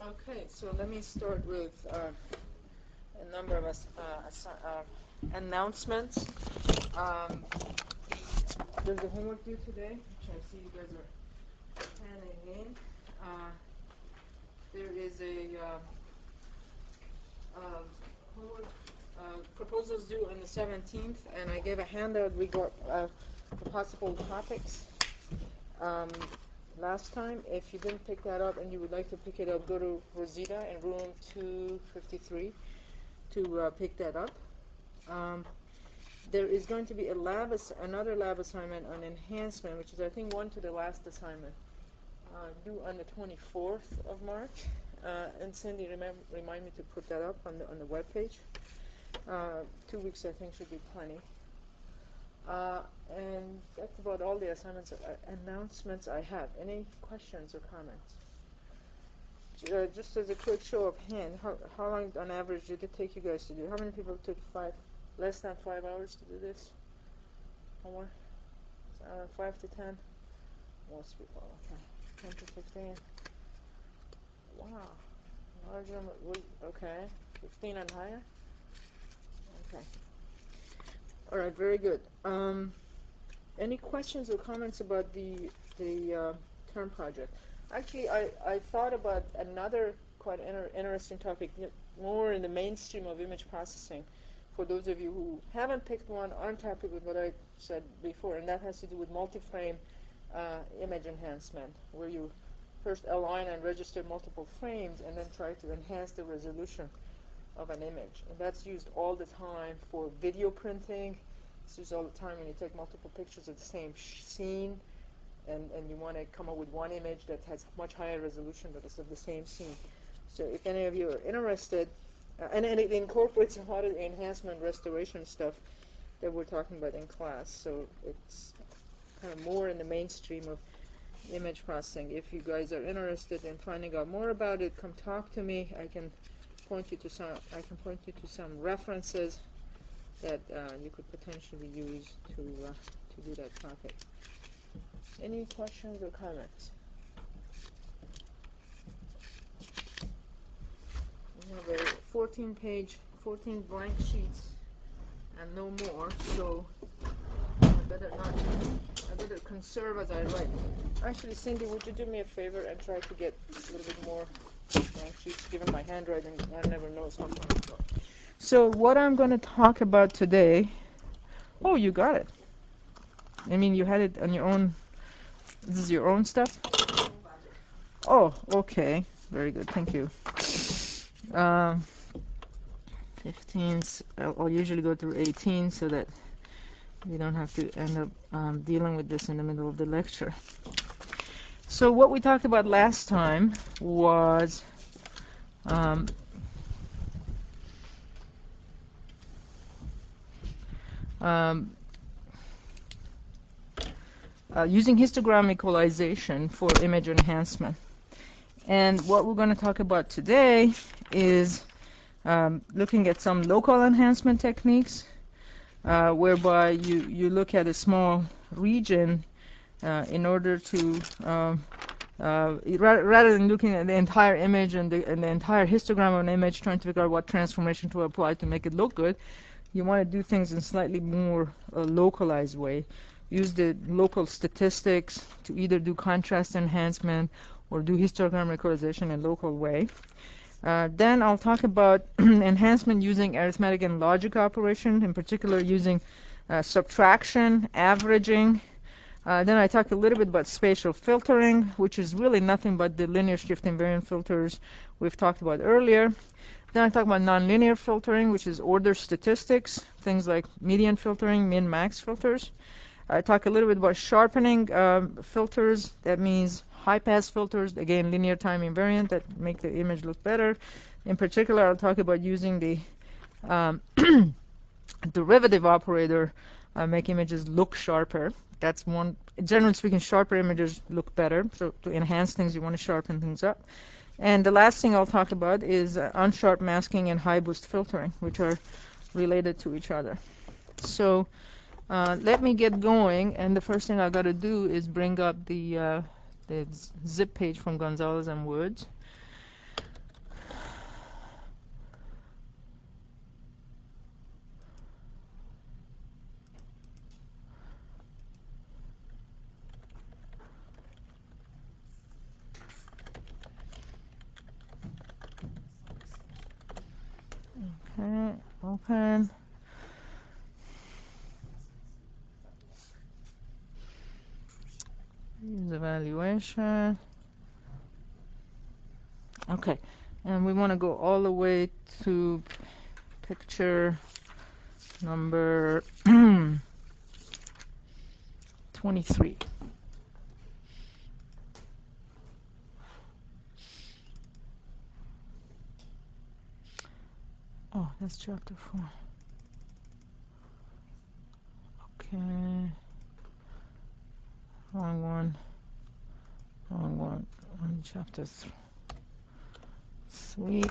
Okay, so let me start with a number of announcements. Um, there's a homework due today, which I see you guys are handing in. Uh, there is a homework proposals due on the 17th, and I gave a handout. We got the possible topics last time. If you didn't pick that up and you would like to pick it up, go to Rosita in room 253 to pick that up. There is going to be another lab assignment on enhancement, which is I think one to the last assignment, due on the 24th of March. And Cindy, remind me to put that up on the web page. 2 weeks I think should be plenty. And that's about all the announcements I have. Any questions or comments? Just as a quick show of hand, how long on average did it take you guys to do? How many people took less than 5 hours to do this? More? 5 to 10? Most people, okay. 10 to 15? Wow. Large number, okay. 15 and higher? Okay. All right, very good. Any questions or comments about the term project? Actually, I thought about another quite interesting topic, more in the mainstream of image processing, for those of you who haven't picked one, aren't happy with what I said before, and that has to do with multi-frame image enhancement, where you first align and register multiple frames and then try to enhance the resolution of an image. And that's used all the time for video printing. It's used all the time when you take multiple pictures of the same scene and you want to come up with one image that has much higher resolution but is of the same scene. So if any of you are interested, and it incorporates a lot of the enhancement restoration stuff that we're talking about in class, so it's kind of more in the mainstream of image processing. If you guys are interested in finding out more about it, come talk to me. I can point you to some references that you could potentially use to do that topic. Any questions or comments? We have a 14 blank sheets and no more, so I better conserve as I write. Actually, Cindy, would you do me a favor and try to get a little bit more blank sheets, given my handwriting, I never know sometimes. So what I'm going to talk about today, oh, you got it. I mean, you had it on your own. This is your own stuff? Oh, okay. Very good. Thank you. 15, I'll usually go through 18 so that we don't have to end up dealing with this in the middle of the lecture. So what we talked about last time was using histogram equalization for image enhancement. And what we're going to talk about today is looking at some local enhancement techniques, whereby you look at a small region in order to, rather than looking at the entire image and the entire histogram of an image, trying to figure out what transformation to apply to make it look good, you want to do things in slightly more localized way. Use the local statistics to either do contrast enhancement or do histogram equalization in a local way. Then I'll talk about enhancement using arithmetic and logic operation, in particular using subtraction, averaging. Then I talk a little bit about spatial filtering, which is really nothing but the linear shift invariant filters we've talked about earlier. Then I talk about nonlinear filtering, which is order statistics, things like median filtering, min-max filters. I talk a little bit about sharpening filters. That means high-pass filters, again, linear time invariant, that make the image look better. In particular, I'll talk about using the derivative operator, make images look sharper. That's one. Generally speaking, sharper images look better. So to enhance things, you want to sharpen things up. And the last thing I'll talk about is unsharp masking and high boost filtering, which are related to each other. So let me get going, and the first thing I got to do is bring up the zip page from Gonzalez and Woods. Okay, open. Use evaluation. Okay, and we want to go all the way to picture number 23. Oh, that's chapter 4. Okay. Wrong one. Wrong one. On chapter 3.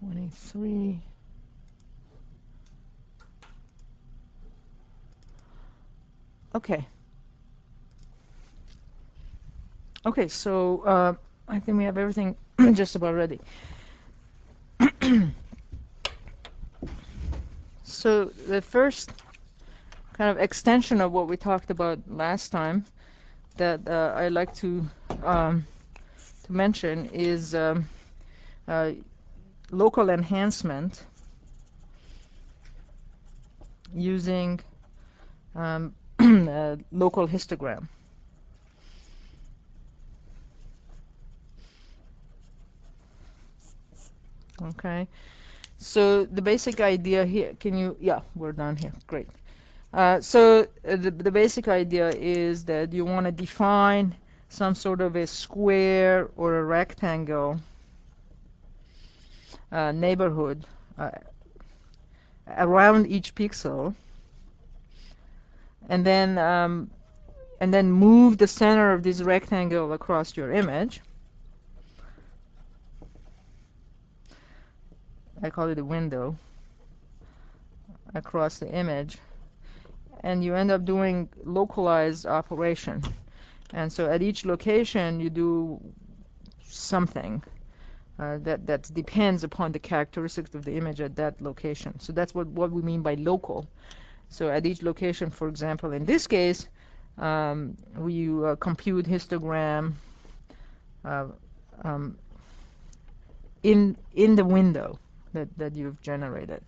23. Okay. Okay, so I think we have everything just about ready. So the first kind of extension of what we talked about last time that I like to mention is local enhancement using local histogram. Okay, so the basic idea here, yeah, we're done here, great. So the basic idea is that you want to define some sort of a square or a rectangle neighborhood around each pixel, and then move the center of this rectangle across your image. I call it a window across the image, and you end up doing localized operation. And so at each location you do something that depends upon the characteristics of the image at that location. So that's what we mean by local. So at each location, for example, in this case, we compute histogram in the window that you've generated.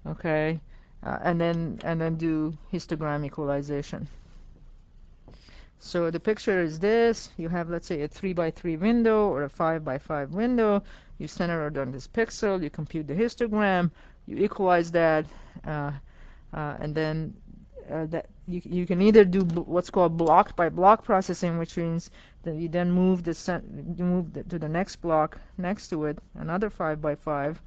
Okay, and then do histogram equalization. So the picture is this. You have, let's say, a 3x3 window or a 5x5 window. You center it on this pixel. You compute the histogram. You equalize that, and then that you can either do what's called block by block processing, which means that you then move to the next block next to it, another 5x5,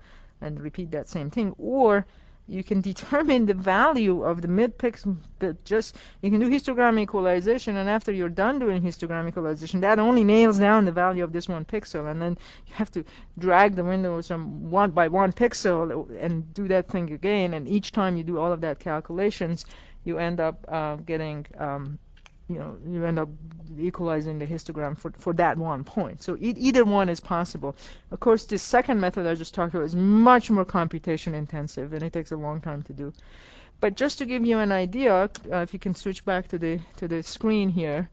and repeat that same thing, or you can determine the value of the mid pixel. You can do histogram equalization, and after you're done doing histogram equalization, that only nails down the value of this one pixel, and then you have to drag the window from 1 by 1 pixel and do that thing again. And each time you do all of that calculations, you end up getting you end up equalizing the histogram for that one point. So either one is possible. Of course, this second method I just talked about is much more computation intensive, and it takes a long time to do. But just to give you an idea, if you can switch back to the screen here,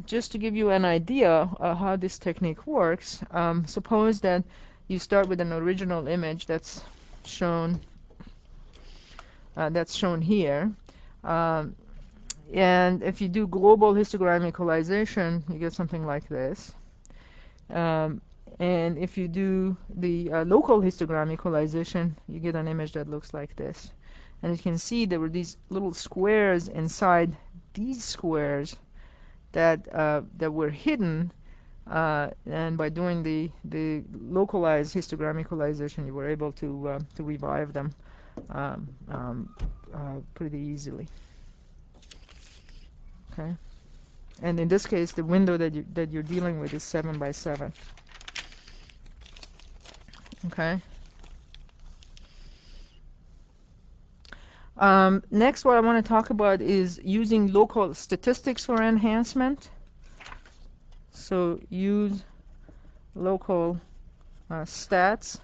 just to give you an idea how this technique works, suppose that you start with an original image that's shown here. And if you do global histogram equalization, you get something like this. And if you do the local histogram equalization, you get an image that looks like this. And you can see there were these little squares inside these squares that were hidden. And by doing the localized histogram equalization, you were able to revive them pretty easily. Okay, and in this case, the window that you're dealing with is 7x7. Okay. Next, what I want to talk about is using local statistics for enhancement. So use local stats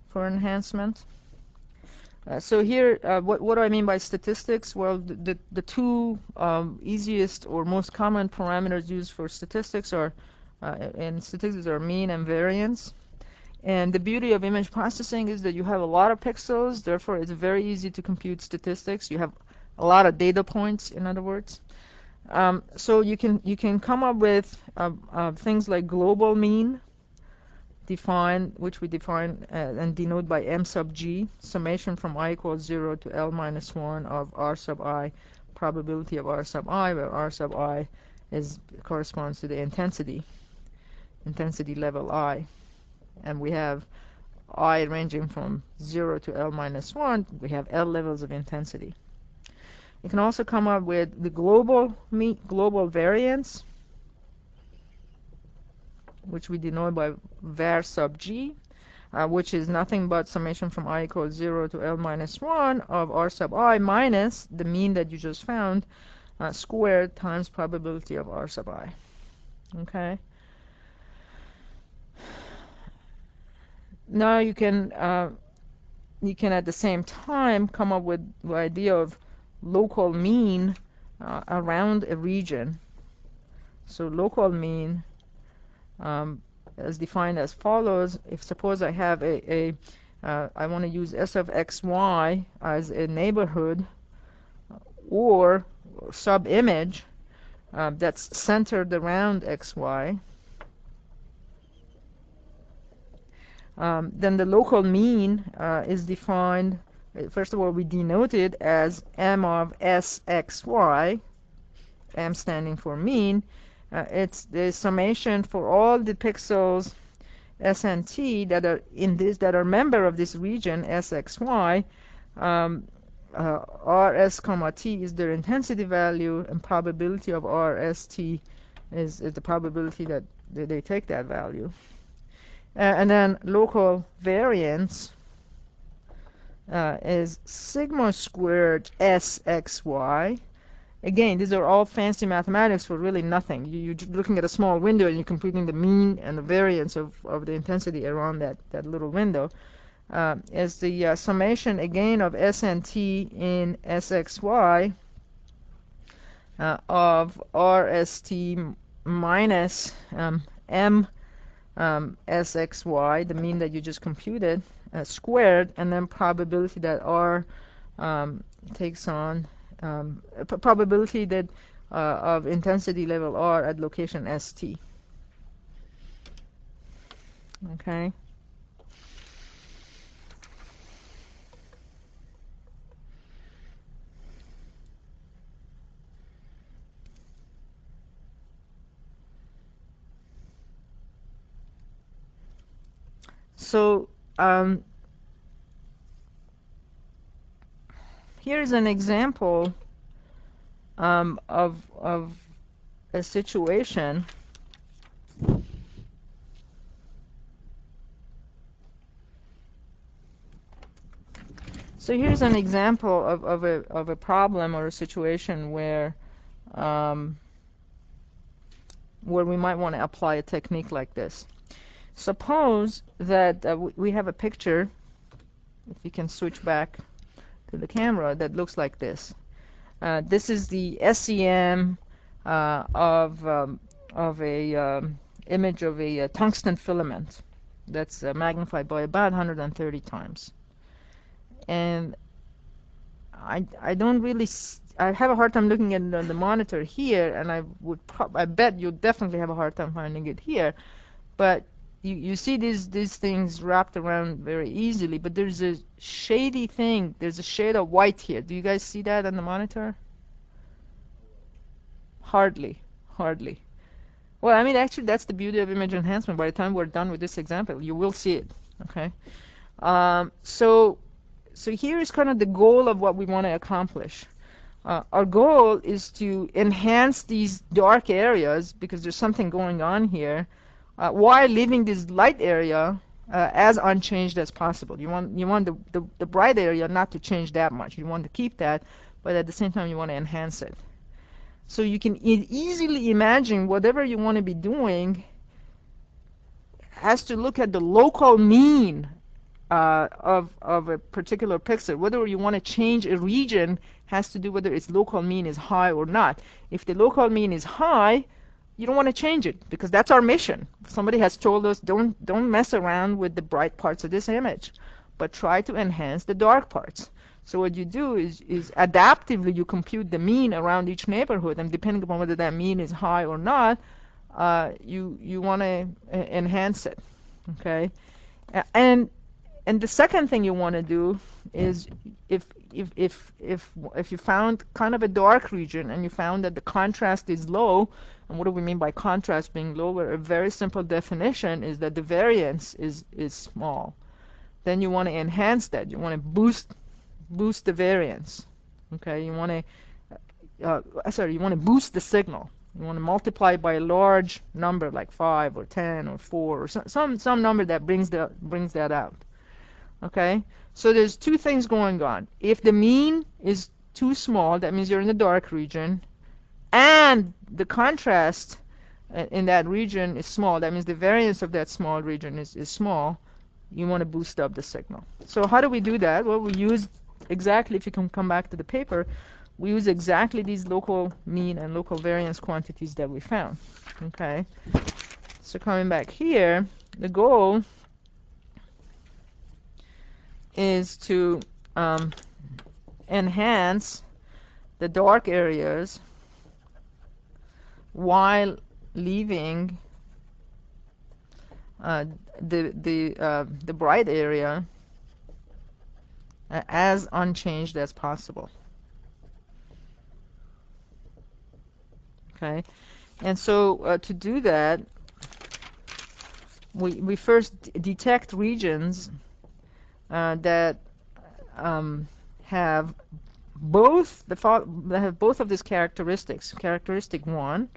for enhancement. So here, what do I mean by statistics? Well, the two easiest or most common parameters used for statistics are, in statistics, are mean and variance. And the beauty of image processing is that you have a lot of pixels, therefore it's very easy to compute statistics. You have a lot of data points, in other words. So you can come up with things like global mean, which we define and denote by m sub g, summation from I equals 0 to L minus 1 of R sub I, probability of R sub I, where R sub I corresponds to the intensity level I. And we have I ranging from 0 to L minus 1, we have L levels of intensity. You can also come up with the global variance, which we denote by var sub g, which is nothing but summation from I equals 0 to L minus 1 of R sub I minus the mean that you just found, squared times probability of R sub I. Okay? Now you can at the same time come up with the idea of local mean around a region. So local mean is defined as follows. If suppose I have I want to use S of xy as a neighborhood or sub-image that's centered around xy, then the local mean is defined, first of all, we denote it as m of sxy, m standing for mean. It's the summation for all the pixels s and t that are member of this region sxy. Rs comma t is their intensity value, and probability of rst is the probability that they take that value. And then local variance is sigma squared sxy. Again, these are all fancy mathematics for really nothing. You're looking at a small window and you're computing the mean and the variance of the intensity around that little window. Is the summation again of s and t in sxy of rst minus m sxy, the mean that you just computed, squared, and then probability that r takes on probability that of intensity level r at location st. Okay. So here's an example of a situation so here's an example of a problem or a situation where we might want to apply a technique like this. Suppose that we have a picture, if you can switch back to the camera, that looks like this. This is the SEM of a image of a tungsten filament that's magnified by about 130 times. And I don't really I have a hard time looking at it on the monitor here, and I bet you definitely have a hard time finding it here. But you see these things wrapped around very easily, but there's a shady thing. There's a shade of white here. Do you guys see that on the monitor? Hardly. Well, I mean, actually, that's the beauty of image enhancement. By the time we're done with this example, you will see it. Okay. So here is kind of the goal of what we want to accomplish. Our goal is to enhance these dark areas because there's something going on here, while leaving this light area as unchanged as possible. You want the bright area not to change that much. You want to keep that, but at the same time you want to enhance it. So you can easily imagine whatever you want to be doing has to look at the local mean of a particular pixel. Whether you want to change a region has to do whether its local mean is high or not. If the local mean is high, you don't want to change it because that's our mission. Somebody has told us don't mess around with the bright parts of this image, but try to enhance the dark parts. So what you do is adaptively you compute the mean around each neighborhood, and depending upon whether that mean is high or not, you want to enhance it. Okay, and the second thing you want to do is if you found kind of a dark region and you found that the contrast is low, and what do we mean by contrast being low? Well, a very simple definition is that the variance is small. Then you want to enhance that. You want to boost the variance. Okay, you want to boost the signal. You want to multiply by a large number like 5 or 10 or 4 or some number that brings that out. Okay, so there's two things going on. If the mean is too small, that means you're in the dark region, and the contrast in that region is small, that means the variance of that small region is small, you want to boost up the signal. So how do we do that? Well, we use exactly, if you can come back to the paper, we use exactly these local mean and local variance quantities that we found. Okay, so coming back here, the goal is to enhance the dark areas while leaving the bright area as unchanged as possible. Okay, and so to do that, we first detect regions that have both of these characteristics. Characteristic 1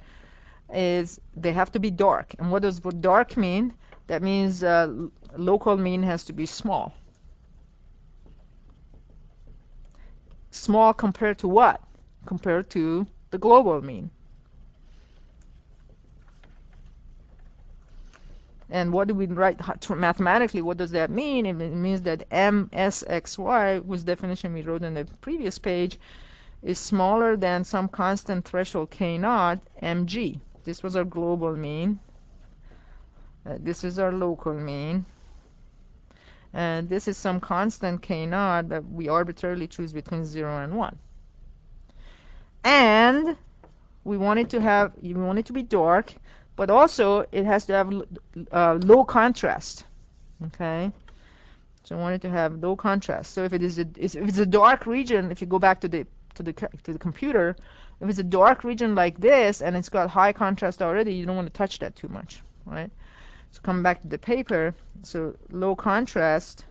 is they have to be dark. And what does dark mean? That means local mean has to be small. Small compared to what? Compared to the global mean. And what do we write mathematically? What does that mean? It means that MSXY, whose definition we wrote on the previous page, is smaller than some constant threshold K0 mg. This was our global mean. This is our local mean. And this is some constant K0 that we arbitrarily choose between 0 and 1. And we want it to be dark, but also it has to have low contrast. Okay, so I want it to have low contrast. So if it's a dark region, if you go back to the computer, if it's a dark region like this and it's got high contrast already, you don't want to touch that too much, right? So come back to the paper. So low contrast,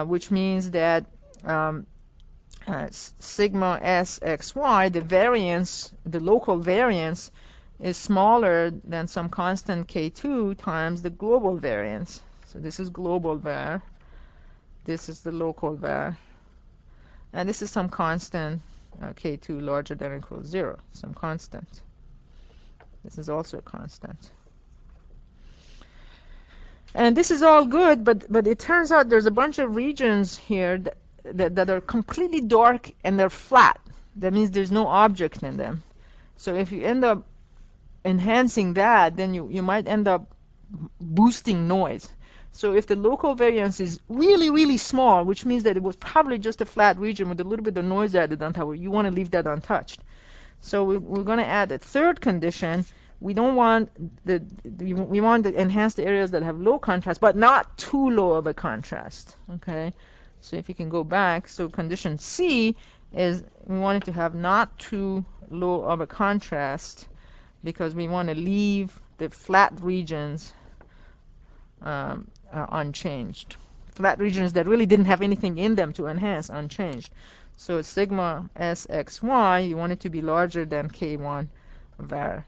which means that sigma SXY, the variance, the local variance, is smaller than some constant K2 times the global variance. So this is global var. This is the local var. And this is some constant K2 larger than or equal to 0, some constant. This is also a constant. And this is all good, but it turns out there's a bunch of regions here that are completely dark and they're flat. That means there's no object in them. So if you end up enhancing that, then you might end up boosting noise. So if the local variance is really, really small, which means that it was probably just a flat region with a little bit of noise added on top, you want to leave that untouched. So we're going to add a third condition. We don't want we want to enhance the areas that have low contrast, but not too low of a contrast. Okay, so if you can go back, so condition C is we want it to have not too low of a contrast, because we want to leave the flat regions unchanged. Flat regions that really didn't have anything in them to enhance, unchanged. So sigma SXY, you want it to be larger than K1 var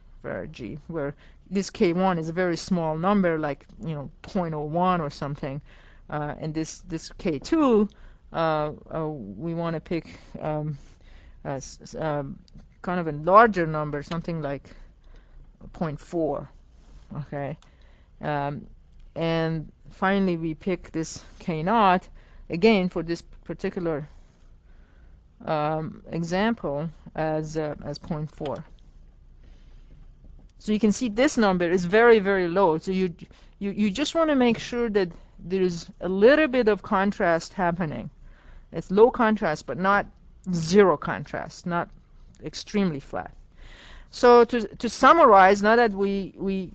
G, where this K1 is a very small number, like 0.01 or something, and this K2 we want to pick kind of a larger number, something like 0.4. Okay, and finally we pick this K naught again for this particular example as 0.4. So you can see this number is very, very low. So you just want to make sure that there's a little bit of contrast happening. It's low contrast, but not zero contrast, not extremely flat. So to summarize, now that we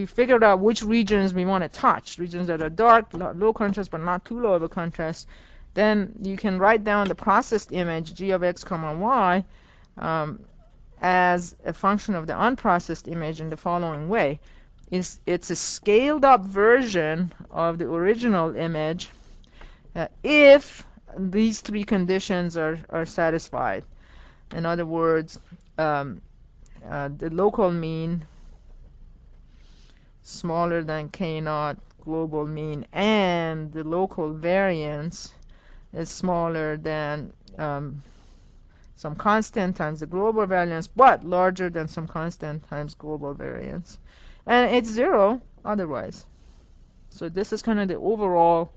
figured out which regions we want to touch, regions that are dark, low contrast, but not too low of a contrast, then you can write down the processed image g of x comma y as a function of the unprocessed image in the following way. It's a scaled up version of the original image if these three conditions are satisfied. In other words, the local mean smaller than k naught global mean, and the local variance is smaller than some constant times the global variance, but larger than some constant times global variance. And it's zero otherwise. So this is kind of the overall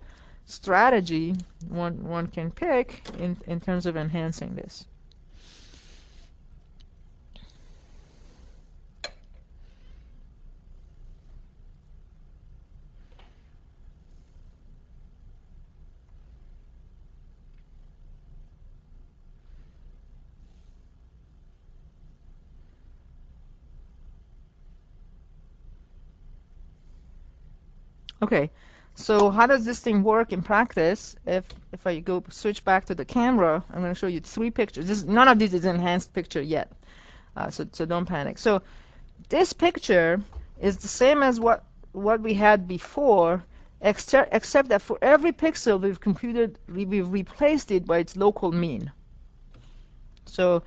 strategy one can pick in terms of enhancing this. Okay, so how does this thing work in practice? If I go switch back to the camera, I'm going to show you three pictures. None of these is an enhanced picture yet, so don't panic. So this picture is the same as what we had before, except that for every pixel we've replaced it by its local mean. So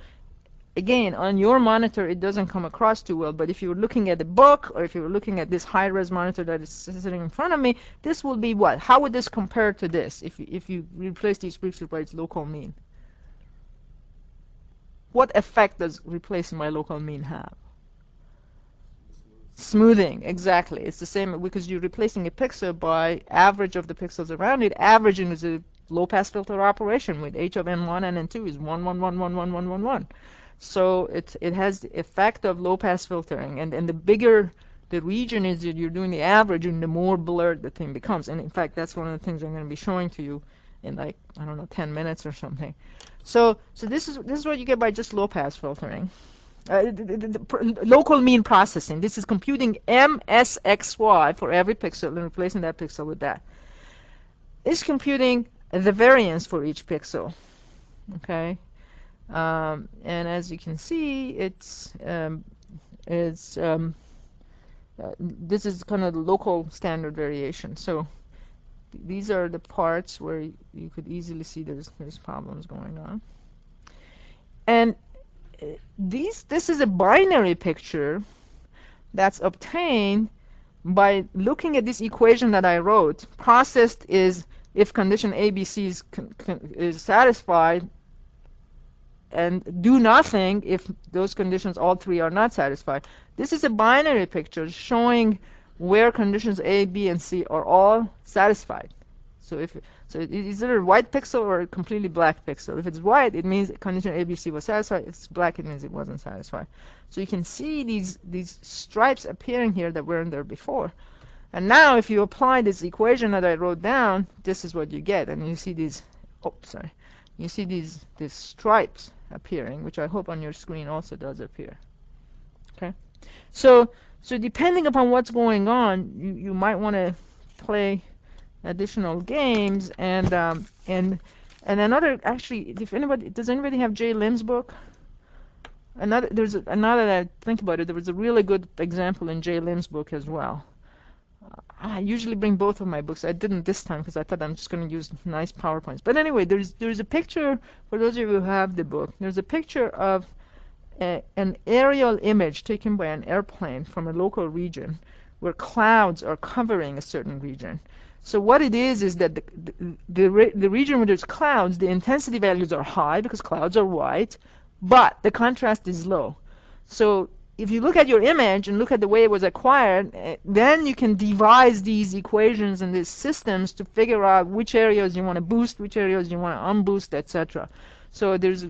again, on your monitor, it doesn't come across too well, but if you're looking at the book, or if you're looking at this high-res monitor that is sitting in front of me, this will be what? How would this compare to this if you replace these pixels by its local mean? What effect does replacing my local mean have? Smoothing, exactly. It's the same because you're replacing a pixel by average of the pixels around it. Averaging is a low-pass filter operation with h of n1 and n2 is 1, 1, 1, 1, 1, 1, 1, 1. So it has the effect of low-pass filtering, and the bigger the region is that you're doing the averaging, the more blurred the thing becomes. And in fact, that's one of the things I'm going to be showing to you in, like, I don't know, 10 minutes or something. So this is what you get by just low-pass filtering. Local mean processing. This is computing MSXY for every pixel and replacing that pixel with that. It's computing the variance for each pixel. Okay. And as you can see, this is kind of the local standard variation. So these are the parts where you could easily see there's problems going on. And this is a binary picture that's obtained by looking at this equation that I wrote. Processed is if condition ABC is satisfied, and do nothing if those conditions, all three, are not satisfied. This is a binary picture showing where conditions A, B, and C are all satisfied. So it's either a white pixel or a completely black pixel. If it's white, it means condition A, B, C was satisfied. If it's black, it means it wasn't satisfied. So you can see these stripes appearing here that weren't there before. And now if you apply this equation that I wrote down, this is what you get. And you see these, you see these stripes appearing, which I hope on your screen also does appear. Okay, so depending upon what's going on, you might want to play additional games. And another, actually, does anybody have Eennlb's book? Now that I think about it, there was a really good example in Eennlb's book as well. I usually bring both of my books. I didn't this time because I thought I'm just going to use nice PowerPoints. But anyway, there's a picture, for those of you who have the book, there's a picture of an aerial image taken by an airplane from a local region where clouds are covering a certain region. So what it is that the region where there's clouds, the intensity values are high because clouds are white, but the contrast is low. So if you look at your image and look at the way it was acquired, then you can devise these equations and these systems to figure out which areas you want to boost, which areas you want to unboost, etc. So there's,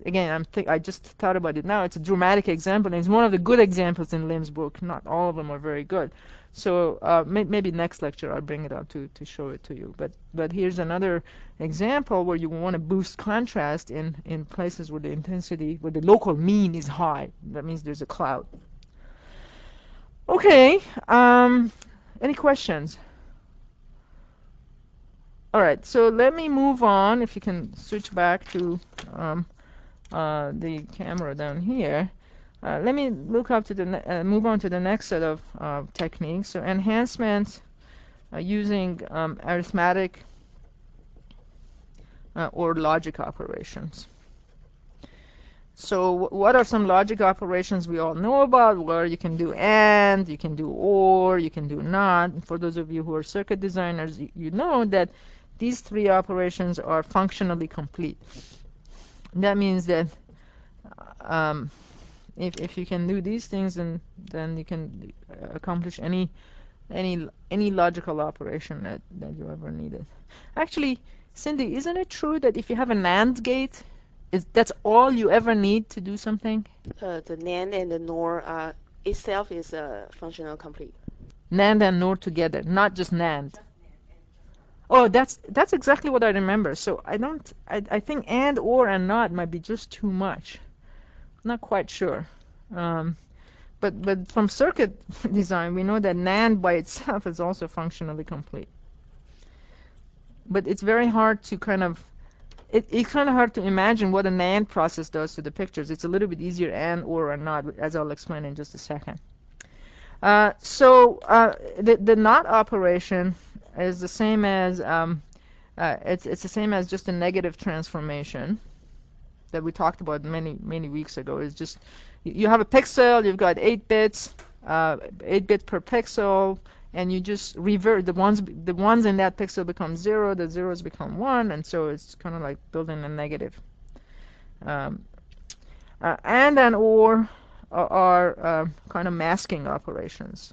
again, I just thought about it now. It's a dramatic example, and it's one of the good examples in Lim's book. Not all of them are very good. So maybe next lecture I'll bring it up to show it to you. But here's another example where you want to boost contrast in places where the intensity, where the local mean is high. That means there's a cloud. Okay. Any questions? All right. So let me move on. If you can switch back to the camera down here. Let me look up to the move on to the next set of techniques. So enhancement using arithmetic or logic operations. So what are some logic operations we all know about, where you can do AND, you can do OR, you can do NOT. And for those of you who are circuit designers, you know that these three operations are functionally complete. That means that if you can do these things, then you can accomplish any logical operation that you ever needed. Actually, Cindy, isn't it true that if you have a NAND gate, that's all you ever need to do something? The NAND and the NOR itself is functional complete. NAND and NOR together, not just NAND. Oh, that's exactly what I remember. So I think AND, OR, and NOT might be just too much. Not quite sure. But from circuit design, we know that NAND by itself is also functionally complete. But it's very hard to it's kind of hard to imagine what a NAND process does to the pictures. It's a little bit easier AND, OR, or NOT, as I'll explain in just a second. The NOT operation is the same as it's the same as just a negative transformation that we talked about many weeks ago. Is just you have a pixel, you've got 8 bits, 8 bits per pixel, and you just revert the ones in that pixel become 0, the zeros become 1, and so it's kind of like building a negative. And OR are kind of masking operations.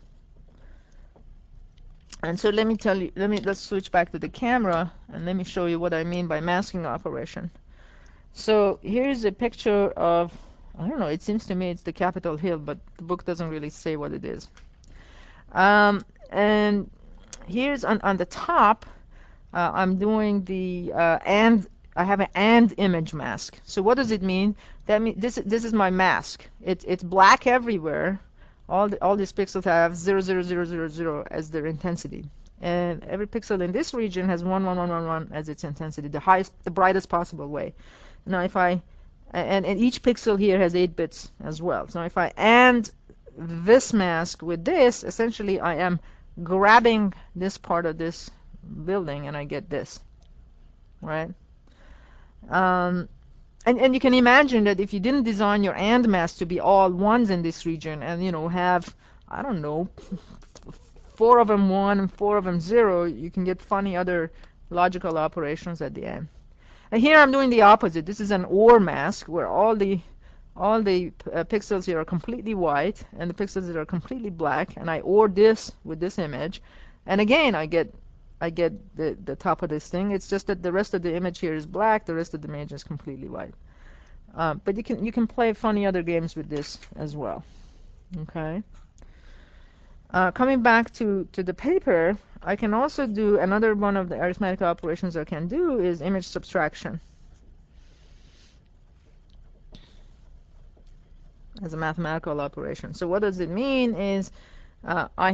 And so let's switch back to the camera and let me show you what I mean by masking operation. So here's a picture of, I don't know, it seems to me it's the Capitol Hill, but the book doesn't really say what it is. And here's on the top, I'm doing the AND, I have an AND image mask. So what does it mean? That means this is my mask. It's black everywhere. All these pixels have 0, 0, 0, 0, 0 as their intensity. And every pixel in this region has 1, 1, 1, 1, 1 as its intensity, the brightest possible way. Now if and each pixel here has 8 bits as well. So if I AND this mask with this, essentially I am grabbing this part of this building and I get this, right? And you can imagine that if you didn't design your AND mask to be all ones in this region and, have, I don't know, 4 of them 1 and 4 of them 0, you can get funny other logical operations at the end. And here I'm doing the opposite. This is an OR mask where all the pixels here are completely white and the pixels that are completely black, and I OR this with this image, and again I get the top of this thing. It's just that the rest of the image here is black, the rest of the image is completely white. But you can play funny other games with this as well. Okay. Coming back to the paper, I can also do another one of the arithmetic operations I can do is image subtraction as a mathematical operation. So what does it mean is I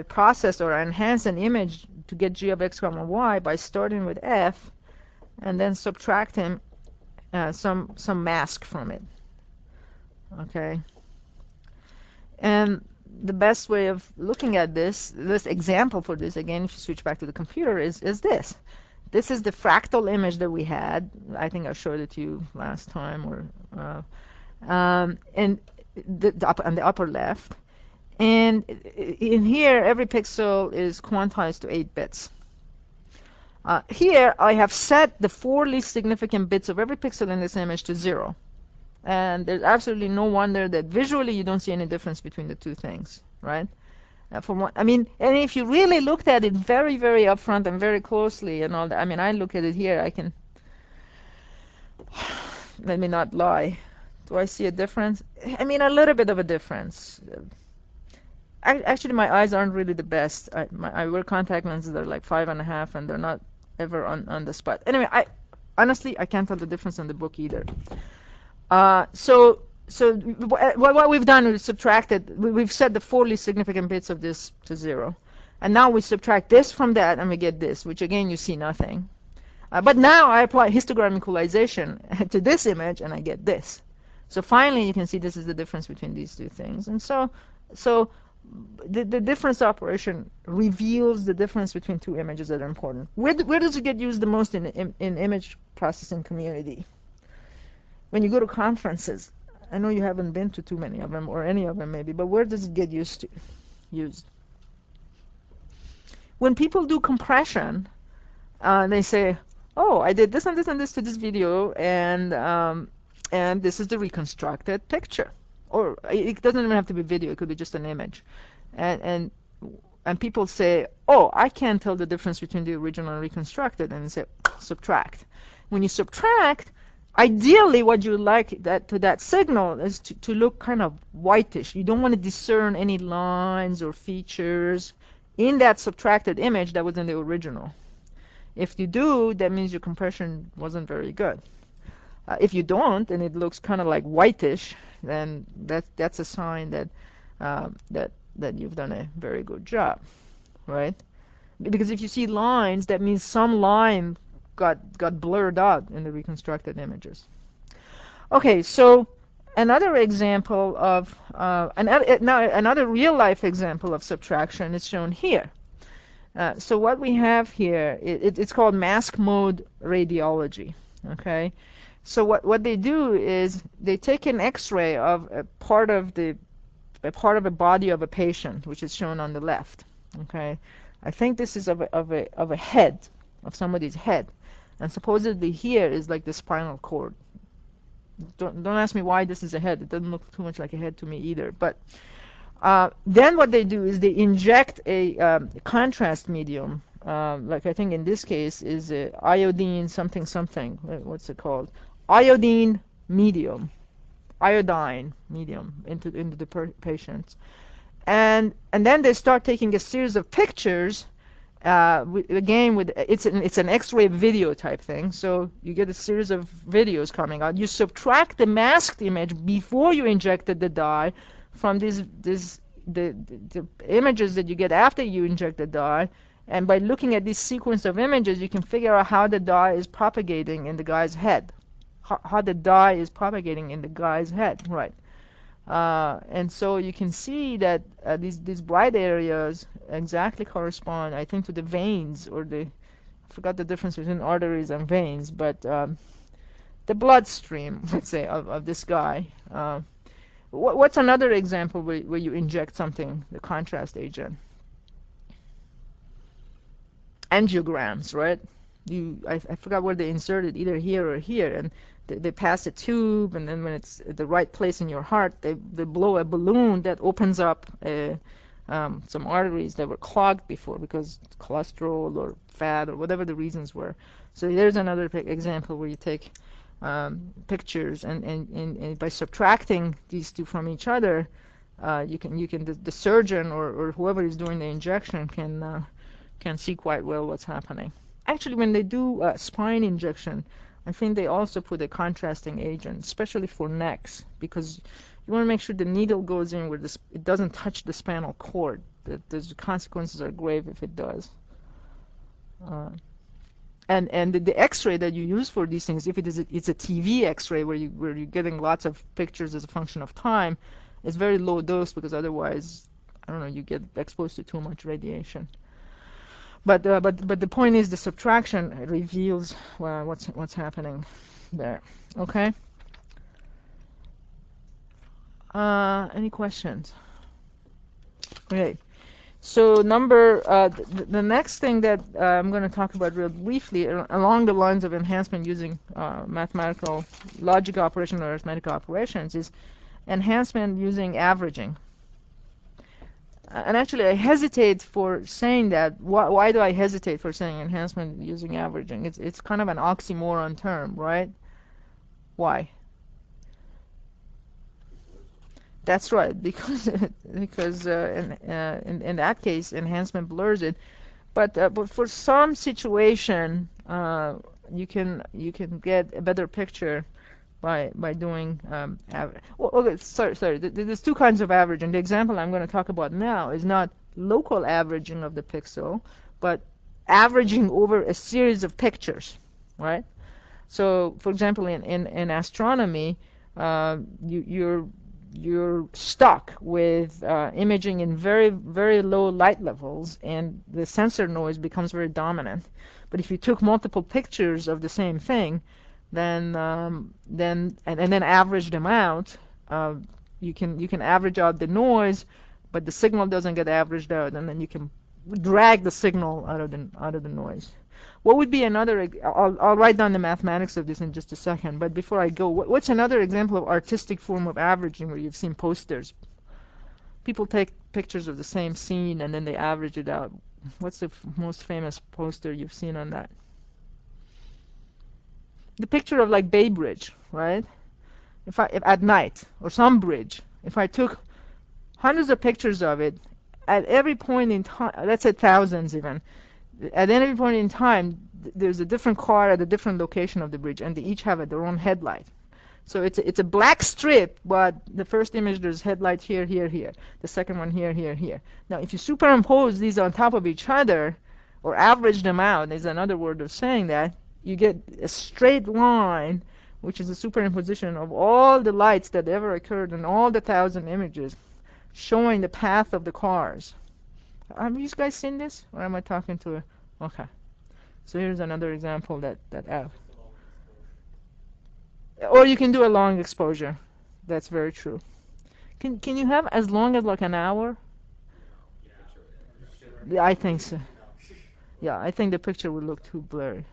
process or enhance an image to get g of x comma y by starting with f and then subtracting some mask from it. Okay. And the best way of looking at this example for this, again, if you switch back to the computer, is this. This is the fractal image that we had. I think I showed it to you last time, or and on the upper left. And in here, every pixel is quantized to 8 bits. Here, I have set the 4 least significant bits of every pixel in this image to 0. And there's absolutely no wonder that visually you don't see any difference between the two things, right? From what I mean, and if you really looked at it very, very upfront and very closely and all that, I mean, I look at it here. I can let me not lie. Do I see a difference? I mean, a little bit of a difference. Actually, my eyes aren't really the best. I wear contact lenses that are like 5.5, and they're not ever on the spot. Anyway, honestly I can't tell the difference in the book either. So what we've done is subtracted. We've set the 4 least significant bits of this to 0, and now we subtract this from that, and we get this, which again you see nothing. But now I apply histogram equalization to this image, and I get this. So finally, you can see this is the difference between these two things. And so the difference operation reveals the difference between two images that are important. Where does it get used the most in image processing community? When you go to conferences. I know you haven't been to too many of them, or any of them maybe, but where does it get used? When people do compression, they say, oh, I did this and this and this to this video, and this is the reconstructed picture. Or it doesn't even have to be video, it could be just an image. And people say, oh, I can't tell the difference between the original and reconstructed, and say, subtract. When you subtract, ideally what you like that signal is to look kind of whitish. You don't want to discern any lines or features in that subtracted image that was in the original. If you do, that means your compression wasn't very good. If you don't, and it looks kind of like whitish, then that's a sign that that you've done a very good job, right? Because if you see lines, that means some line got blurred out in the reconstructed images. Okay, so another example of another real-life example of subtraction is shown here. So what we have here, it's called mask mode radiology. Okay, so what they do is they take an X-ray of a part of a body of a patient, which is shown on the left. Okay, I think this is of a head, of somebody's head, and supposedly here is like the spinal cord. Don't ask me why this is a head. It doesn't look too much like a head to me either. But then what they do is they inject a contrast medium, like I think in this case is iodine something something. What's it called? Iodine medium into the patients, and then they start taking a series of pictures. Again, it's an X-ray video type thing, so you get a series of videos coming out. You subtract the masked image before you injected the dye from the images that you get after you inject the dye, and by looking at this sequence of images, you can figure out how the dye is propagating in the guy's head. How the dye is propagating in the guy's head, right? And so you can see that these bright areas exactly correspond, I think, to the veins, or I forgot the difference between arteries and veins, but the bloodstream, let's say, of this guy. What's another example where you inject something, the contrast agent? Angiograms, right? I forgot where they insert it, either here or here, and they pass a tube, and then when it's at the right place in your heart, they blow a balloon that opens up some arteries that were clogged before because cholesterol or fat or whatever the reasons were. So there's another example where you take pictures, and by subtracting these two from each other, the surgeon or whoever is doing the injection can see quite well what's happening. Actually, when they do spine injection, I think they also put a contrasting agent, especially for necks, because you want to make sure the needle goes in where it doesn't touch the spinal cord. The consequences are grave if it does. And the X-ray that you use for these things, if it's a TV X-ray where you're getting lots of pictures as a function of time, it's very low dose, because otherwise, I don't know, you get exposed to too much radiation. But the point is, the subtraction reveals what's happening there. Okay. Any questions? Okay. So the next thing that I'm going to talk about real briefly along the lines of enhancement using mathematical logic operation or arithmetic operations is enhancement using averaging. And actually, I hesitate for saying that. Why do I hesitate for saying enhancement using averaging? It's kind of an oxymoron term, right? Why? That's right, because in that case, enhancement blurs it. But for some situation, you can get a better picture by doing well, okay, sorry. There's two kinds of averaging. The example I'm going to talk about now is not local averaging of the pixel, but averaging over a series of pictures, right? So, for example, in astronomy, you're stuck with imaging in very, very low light levels, and the sensor noise becomes very dominant. But if you took multiple pictures of the same thing, then average them out, you can average out the noise, but the signal doesn't get averaged out, and then you can drag the signal out of the noise. What would be another? I'll write down the mathematics of this in just a second. But before I go, what's another example of artistic form of averaging where you've seen posters? People take pictures of the same scene and then they average it out. What's the most famous poster you've seen on that? The picture of like Bay Bridge, right? If at night or some bridge, if I took hundreds of pictures of it at every point in time, let's say thousands even, at any point in time, there's a different car at a different location of the bridge, and they each have their own headlight. So it's a black strip, but the first image there's headlight here, here, here. The second one here, here, here. Now, if you superimpose these on top of each other, or average them out, there's another word of saying that, you get a straight line, which is a superimposition of all the lights that ever occurred in all the 1,000 images, showing the path of the cars. Have you guys seen this? Or am I talking to a... Okay. So here's another example that or you can do a long exposure. That's very true. Can you have as long as like an hour? Yeah, I think so. Yeah, I think the picture would look too blurry.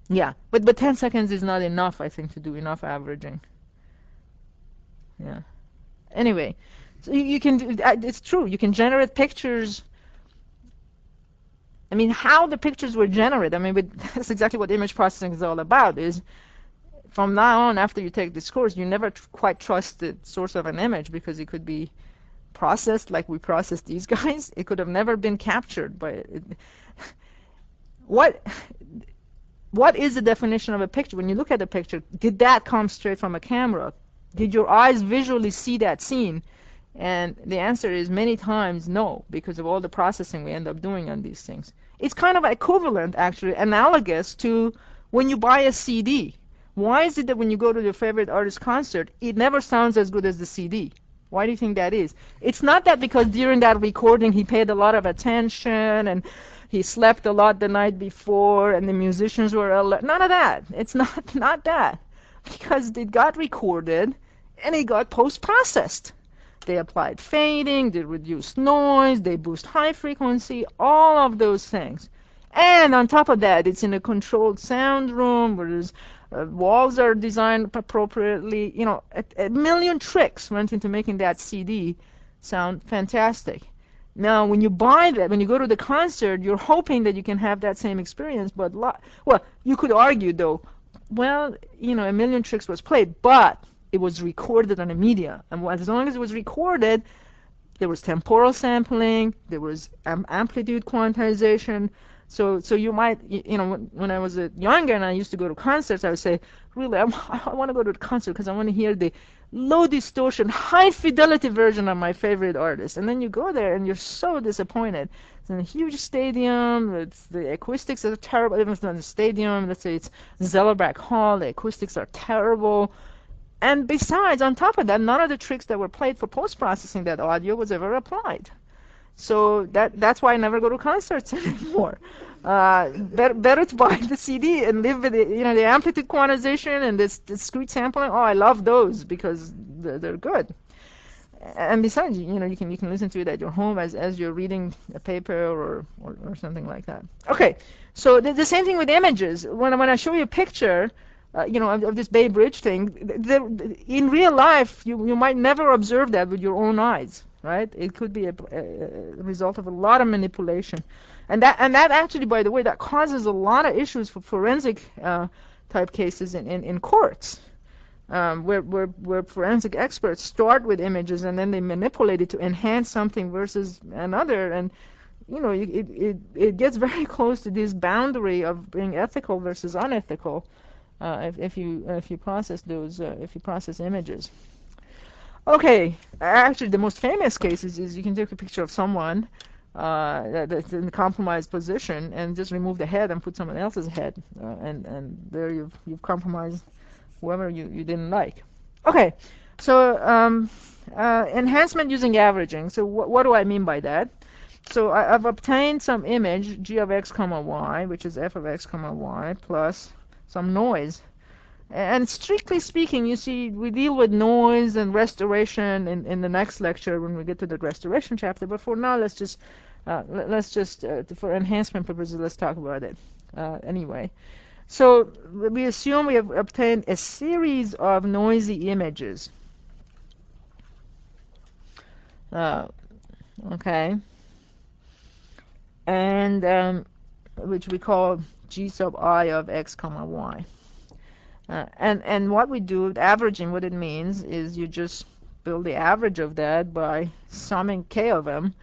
Yeah, but 10 seconds is not enough, I think, to do enough averaging. Yeah. Anyway, so you can do, it's true, you can generate pictures. I mean, how the pictures were generated, I mean, but that's exactly what image processing is all about, is from now on, after you take this course, you never quite trust the source of an image because it could be processed like we processed these guys. It could have never been captured by it. What is the definition of a picture? When you look at a picture, did that come straight from a camera? Did your eyes visually see that scene? And the answer is many times no, because of all the processing we end up doing on these things. It's kind of equivalent, actually, analogous to when you buy a CD. Why is it that when you go to your favorite artist's concert, it never sounds as good as the CD? Why do you think that is? It's not that because during that recording he paid a lot of attention and he slept a lot the night before and the musicians were alert. None of that. It's not that. Because it got recorded and it got post-processed. They applied fading, they reduced noise, they boost high frequency, all of those things. And on top of that, it's in a controlled sound room where there's, walls are designed appropriately. You know, a million tricks went into making that CD sound fantastic. Now, when you buy that, when you go to the concert, you're hoping that you can have that same experience. But, well, you could argue, though, well, you know, a million tricks was played, but it was recorded on a media. And as long as it was recorded, there was temporal sampling, there was amplitude quantization. So you might, you know, when I was younger and I used to go to concerts, I would say, really, I want to go to a concert because I want to hear the low distortion, high fidelity version of my favorite artist. And then you go there and you're so disappointed. It's in a huge stadium, the acoustics are terrible. Even if it's not in the stadium, let's say it's Zellerbach Hall, the acoustics are terrible. And besides, on top of that, none of the tricks that were played for post-processing that audio was ever applied. So that's why I never go to concerts anymore. Better to buy the CD and live with it, you know, the amplitude quantization and this discrete sampling. Oh, I love those because they're good. And besides, you can listen to it at your home as you're reading a paper or something like that. Okay, so the same thing with images. When I show you a picture, of this Bay Bridge thing, in real life, you might never observe that with your own eyes, right? It could be a result of a lot of manipulation, and that actually, by the way, that causes a lot of issues for forensic type cases in courts. Where forensic experts start with images and then they manipulate it to enhance something versus another, and it gets very close to this boundary of being ethical versus unethical if you process images. Okay, actually, the most famous cases is you can take a picture of someone that's in a compromised position and just remove the head and put someone else's head, and there you've compromised whoever you didn't like. Okay, so enhancement using averaging. So what do I mean by that? So I've obtained some image, g of x comma y, which is f of x comma y, plus some noise. And strictly speaking, you see, we deal with noise and restoration in the next lecture when we get to the restoration chapter. But for now, let's just for enhancement purposes, let's talk about it anyway. So we assume we have obtained a series of noisy images. Okay. And which we call g sub I of x comma y. And what we do, averaging, what it means is you just build the average of that by summing k of them,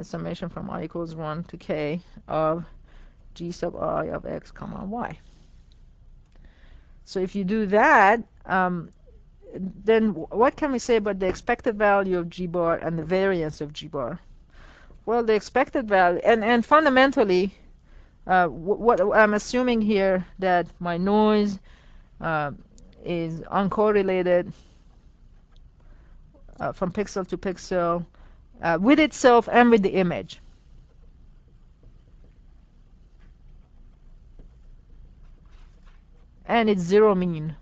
summation from I equals 1 to k of g sub I of x comma y. So if you do that, then what can we say about the expected value of g bar and the variance of g bar? Well, the expected value, and fundamentally, what I'm assuming here that my noise is uncorrelated from pixel to pixel with itself and with the image. And it's zero mean.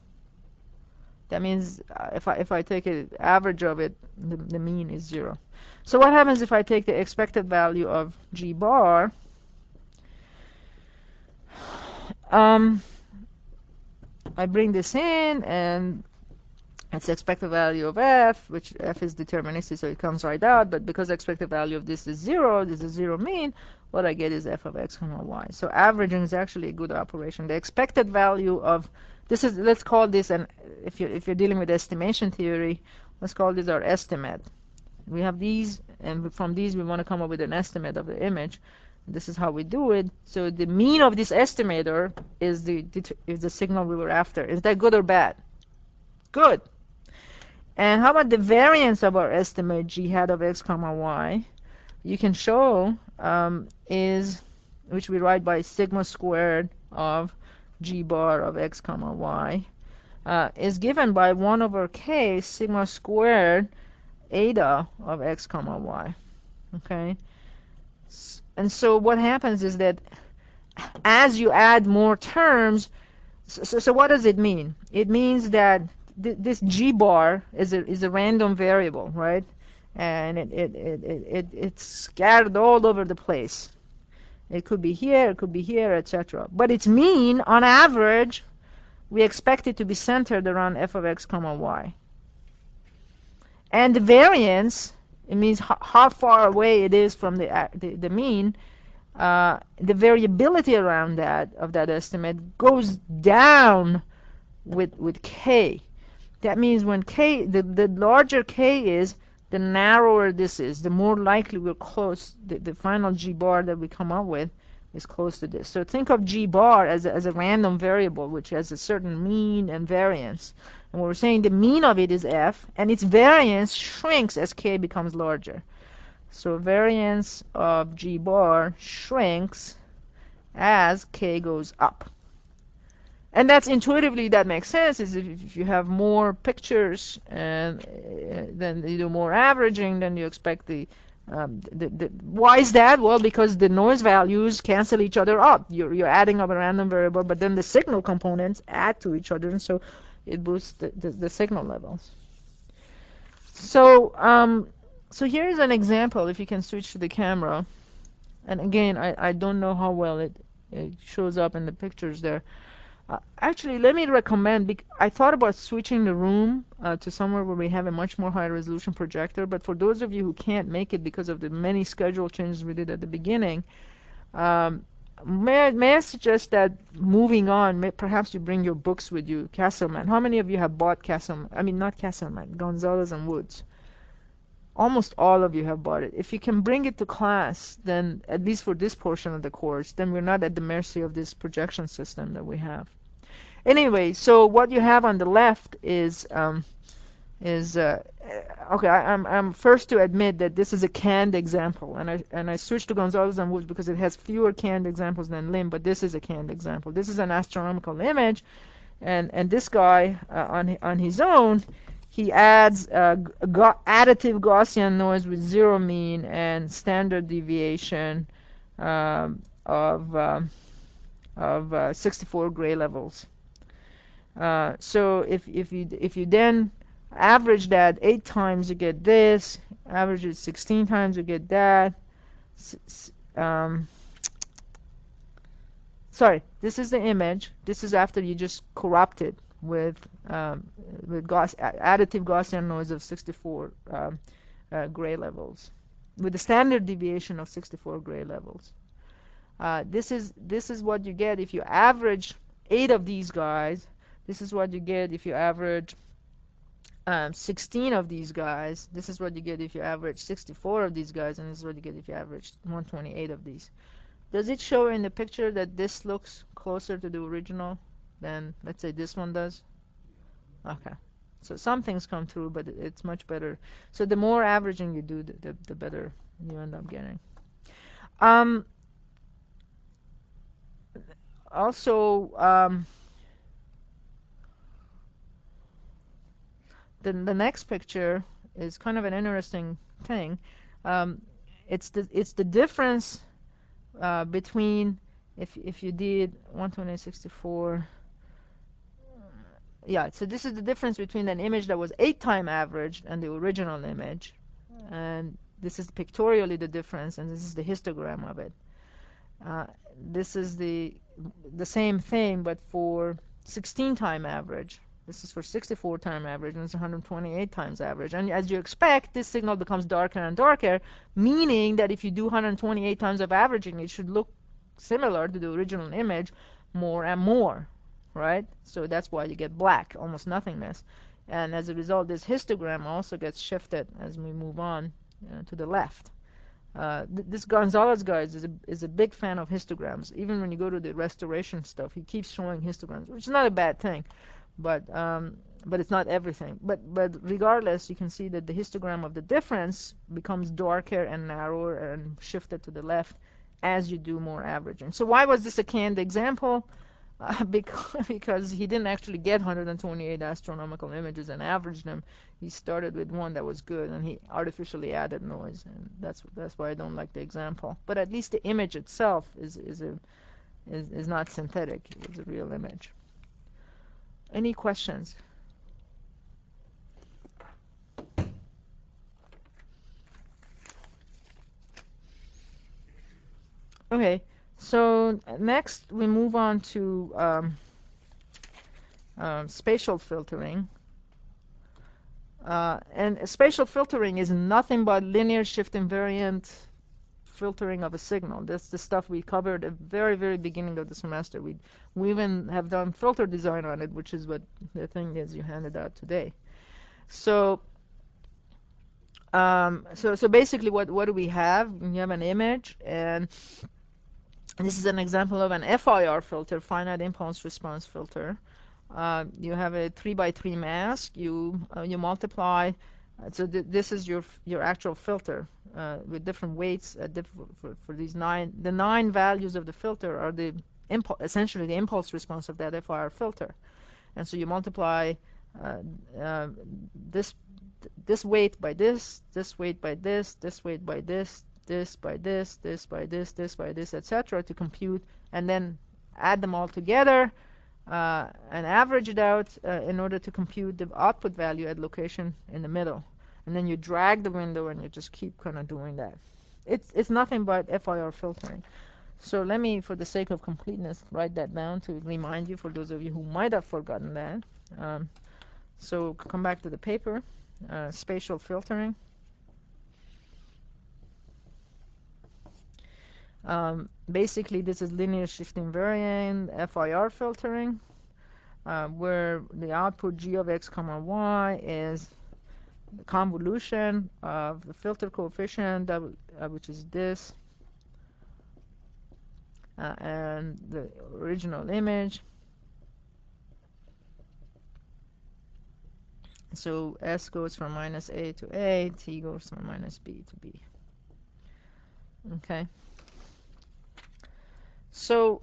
That means if I take an average of it, the mean is 0. So what happens if I take the expected value of g bar? I bring this in, and it's the expected value of f, which f is deterministic, so it comes right out. But because the expected value of this is 0, this is 0 mean, what I get is f of x comma y. So averaging is actually a good operation. The expected value of this is, let's call this, and if you're dealing with estimation theory, let's call this our estimate. We have these, and from these we want to come up with an estimate of the image. This is how we do it. So the mean of this estimator is the signal we were after. Is that good or bad? Good. And how about the variance of our estimate g hat of x comma y? You can show is, which we write by sigma squared of g bar of x comma y, is given by 1 over k sigma squared eta of x comma y. Okay. And so what happens is that as you add more terms, so what does it mean? It means that this g bar is a random variable, right? And it's scattered all over the place. It could be here, it could be here, etc. But its mean, on average, we expect it to be centered around f of x comma y. And the variance, it means how far away it is from the mean. The variability around that of that estimate goes down with k. That means when k, the larger k is, the narrower this is, the more likely we're close, the final g bar that we come up with is close to this. So think of g bar as a random variable which has a certain mean and variance. And we're saying the mean of it is f, and its variance shrinks as k becomes larger. So variance of g bar shrinks as k goes up. And that's intuitively, that makes sense, is if you have more pictures and then you do more averaging, then you expect why is that? Well, because the noise values cancel each other up. You're adding up a random variable, but then the signal components add to each other, and so it boosts the signal levels. So here is an example. If you can switch to the camera, and again, I don't know how well it shows up in the pictures there. Actually, let me recommend. I thought about switching the room to somewhere where we have a much more high resolution projector. But for those of you who can't make it because of the many schedule changes we did at the beginning, um, may I suggest that moving on, perhaps you bring your books with you, Castleman. How many of you have bought Castleman? I mean, not Castleman, Gonzalez and Woods. Almost all of you have bought it. If you can bring it to class, then at least for this portion of the course, then we're not at the mercy of this projection system that we have. Anyway, so what you have on the left is okay. I'm first to admit that this is a canned example, and I switched to Gonzalez and Woods because it has fewer canned examples than Eennlb, but this is a canned example. This is an astronomical image, and this guy on his own, he adds additive Gaussian noise with zero mean and standard deviation of 64 gray levels. So if you then average that 8 times, you get this. Average it 16 times, you get that. Sorry, this is the image. This is after you just corrupt it with additive Gaussian noise of 64 gray levels, with a standard deviation of 64 gray levels. This is what you get if you average 8 of these guys. This is what you get if you average 16 of these guys. This is what you get if you average 64 of these guys, and this is what you get if you average 128 of these. Does it show in the picture that this looks closer to the original than, let's say, this one does? Okay. So some things come through, but it's much better. So the more averaging you do, the better you end up getting. Also, the next picture is kind of an interesting thing. It's the difference between if you did 128, 64. Yeah, so this is the difference between an image that was 8 time averaged and the original image, and this is pictorially the difference, and this is the histogram of it. This is the same thing, but for 16 time average. This is for 64 time average, and it's 128 times average. And as you expect, this signal becomes darker and darker, meaning that if you do 128 times of averaging, it should look similar to the original image more and more, right? So that's why you get black, almost nothingness. And as a result, this histogram also gets shifted as we move on to the left. This Gonzalez guy is a big fan of histograms. Even when you go to the restoration stuff, he keeps showing histograms, which is not a bad thing. But it's not everything. But regardless, you can see that the histogram of the difference becomes darker and narrower and shifted to the left as you do more averaging. So why was this a canned example? Because he didn't actually get 128 astronomical images and average them. He started with one that was good, and he artificially added noise, and that's why I don't like the example. But at least the image itself is not synthetic. It's a real image. Any questions? Okay, so next we move on to spatial filtering. And spatial filtering is nothing but linear shift invariant filtering of a signal. That's the stuff we covered at the very, very beginning of the semester. We even have done filter design on it, which is what the thing is you handed out today. So so basically what do we have? We have an image, and this is an example of an FIR filter, finite impulse response filter. You have a 3x3 mask. You multiply. So this is your actual filter with different weights for these 9. The 9 values of the filter are essentially the impulse response of that FIR filter. And so you multiply this weight by this weight by this weight by this by this by this by this, etc., to compute, and then add them all together and average it out in order to compute the output value at location in the middle. and then you drag the window and you just keep kind of doing that. It's nothing but FIR filtering. So let me, for the sake of completeness, write that down to remind you, for those of you who might have forgotten that. So come back to the paper. Spatial filtering. Basically, this is linear shift invariant FIR filtering, where the output g of x comma y is the convolution of the filter coefficient, which is this, and the original image. So S goes from minus A to A, T goes from minus B to B. Okay. So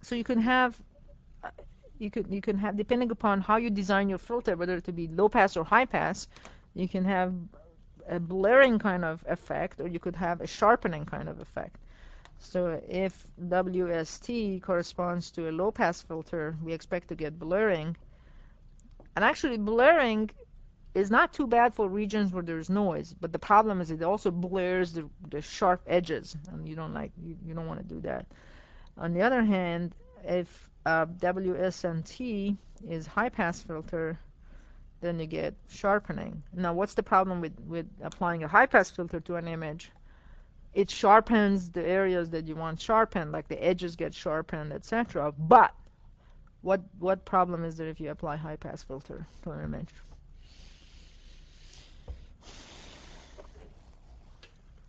so you can have depending upon how you design your filter, whether it to be low pass or high pass, you can have a blurring kind of effect, or you could have a sharpening kind of effect. So if WST corresponds to a low pass filter, we expect to get blurring. And actually blurring is not too bad for regions where there's noise, but the problem is it also blurs the sharp edges, and you don't want to do that. On the other hand, if WSNT is high pass filter, then you get sharpening. Now, what's the problem with applying a high pass filter to an image? It sharpens the areas that you want sharpened, like the edges get sharpened, etc. But what problem is there if you apply high pass filter to an image?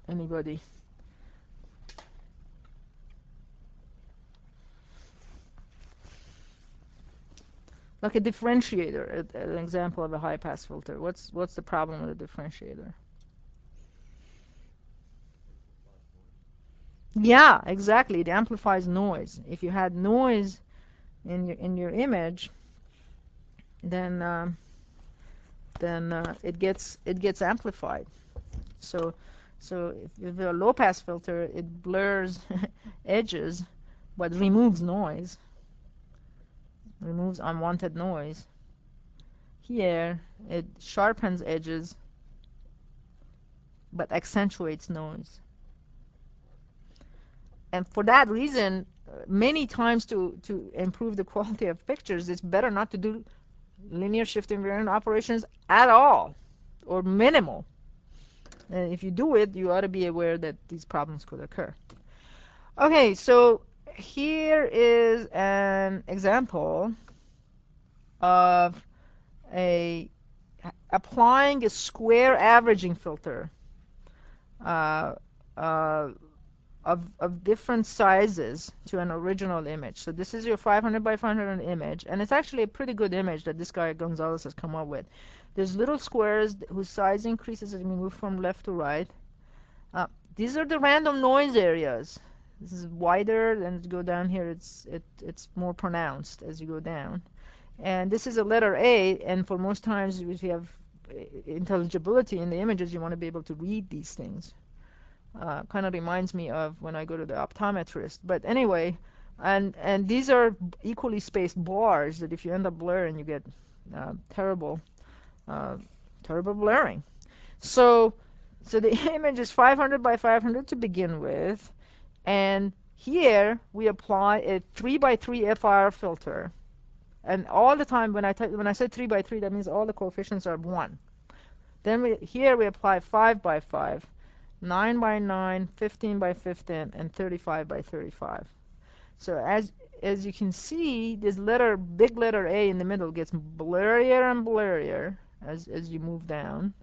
Anybody? Like a differentiator, an example of a high pass filter. What's the problem with a differentiator? Yeah, exactly. It amplifies noise. If you had noise in your image, then it gets amplified. So if you have a low pass filter, it blurs edges, but removes noise, removes unwanted noise. Here it sharpens edges, but accentuates noise. And for that reason, many times to improve the quality of pictures, it's better not to do linear shift invariant operations at all, or minimal. And if you do it, you ought to be aware that these problems could occur. Okay, so here is an example of applying a square averaging filter of different sizes to an original image. So this is your 500 by 500 image, and it's actually a pretty good image that this guy Gonzalez has come up with. There's little squares whose size increases as we move from left to right. These are the random noise areas. This is wider, and as you go down here, it's more pronounced as you go down. And this is a letter A, and for most times, if you have intelligibility in the images, you want to be able to read these things. Kind of reminds me of when I go to the optometrist. But anyway, and these are equally spaced bars that if you end up blurring, you get terrible blurring. So the image is 500 by 500 to begin with, and here we apply a 3 by 3 FIR filter. And all the time when I said 3 by 3, that means all the coefficients are 1. Then here we apply 5 by 5, 9 by 9, 15 by 15, and 35 by 35. So as you can see, this big letter A in the middle gets blurrier and blurrier as you move down.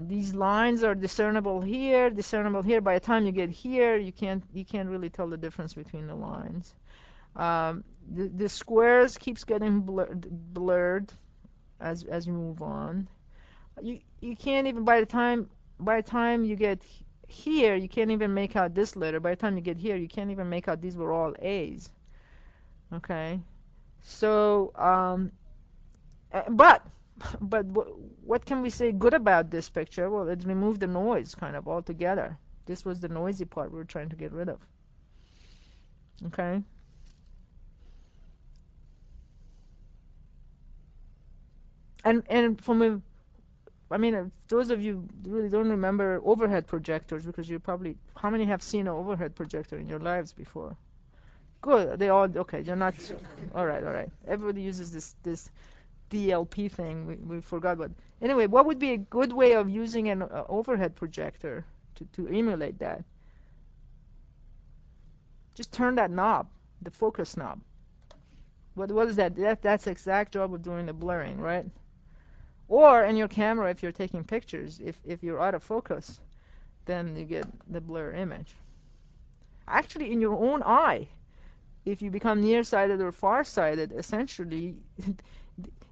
These lines are discernible here. By the time you get here, you can't really tell the difference between the lines. The squares keeps getting blurred as you move on. You can't even, by the time you get here, you can't even make out this letter. By the time you get here, you can't even make out these were all A's. Okay, so but what can we say good about this picture? Well, it removed the noise kind of altogether. This was the noisy part we were trying to get rid of. Okay. And from a, I mean, those of you really don't remember overhead projectors because you probably, how many have seen an overhead projector in your lives before? Good. They all, okay, you're not, all right, all right. Everybody uses this DLP thing. We forgot what. Anyway, what would be a good way of using an overhead projector to emulate that? Just turn that knob, the focus knob. What is that? That's the exact job of doing the blurring, right? Or in your camera, if you're taking pictures, if you're out of focus, then you get the blur image. Actually, in your own eye, if you become nearsighted or farsighted, essentially,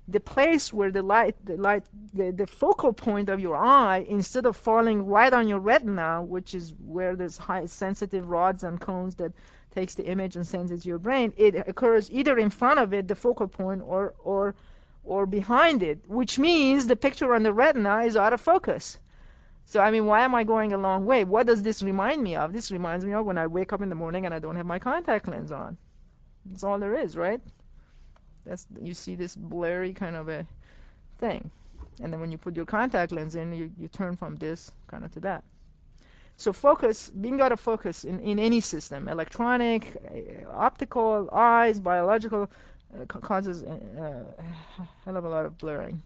the place where the focal point of your eye, instead of falling right on your retina, which is where there's high sensitive rods and cones that takes the image and sends it to your brain, it occurs either in front of it, the focal point, or behind it, which means the picture on the retina is out of focus. So, I mean, why am I going a long way? What does this remind me of? This reminds me of when I wake up in the morning and I don't have my contact lens on. That's all there is, right? You see this blurry kind of a thing. And then when you put your contact lens in, you turn from this kind of to that. So focus, being out of focus in any system, electronic, optical, eyes, biological, causes a hell of a lot of blurring.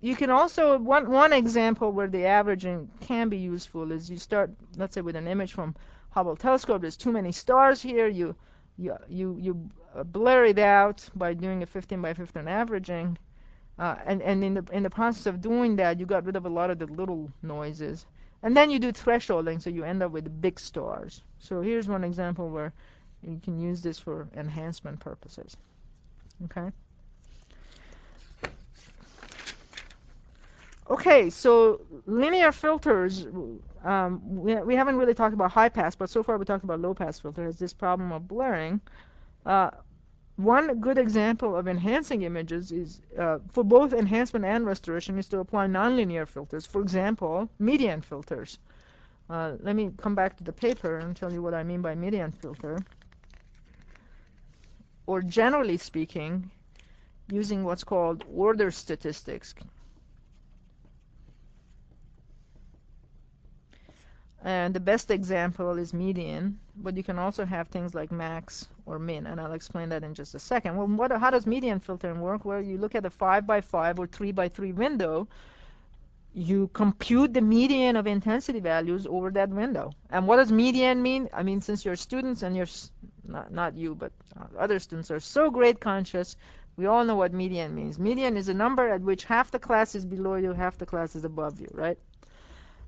You can also, one example where the averaging can be useful is you start, let's say, with an image from Hubble telescope. There's too many stars here. You blur it out by doing a 15 by 15 averaging. And in the process of doing that, you got rid of a lot of the little noises. And then you do thresholding, so you end up with big stars. So here's one example where you can use this for enhancement purposes. Okay? Okay, so linear filters, we haven't really talked about high pass, but so far we talked about low pass filter. Has this problem of blurring. One good example of enhancing images is, for both enhancement and restoration, is to apply nonlinear filters. For example, median filters. Let me come back to the paper and tell you what I mean by median filter. Or generally speaking, using what's called order statistics. And the best example is median, but you can also have things like max or min, and I'll explain that in just a second. Well, how does median filtering work? Well, you look at a 5 by 5 or 3 by 3 window, you compute the median of intensity values over that window. And what does median mean? I mean, since you're students and you're, not you, but other students are so grade conscious, we all know what median means. Median is a number at which half the class is below you, half the class is above you, right?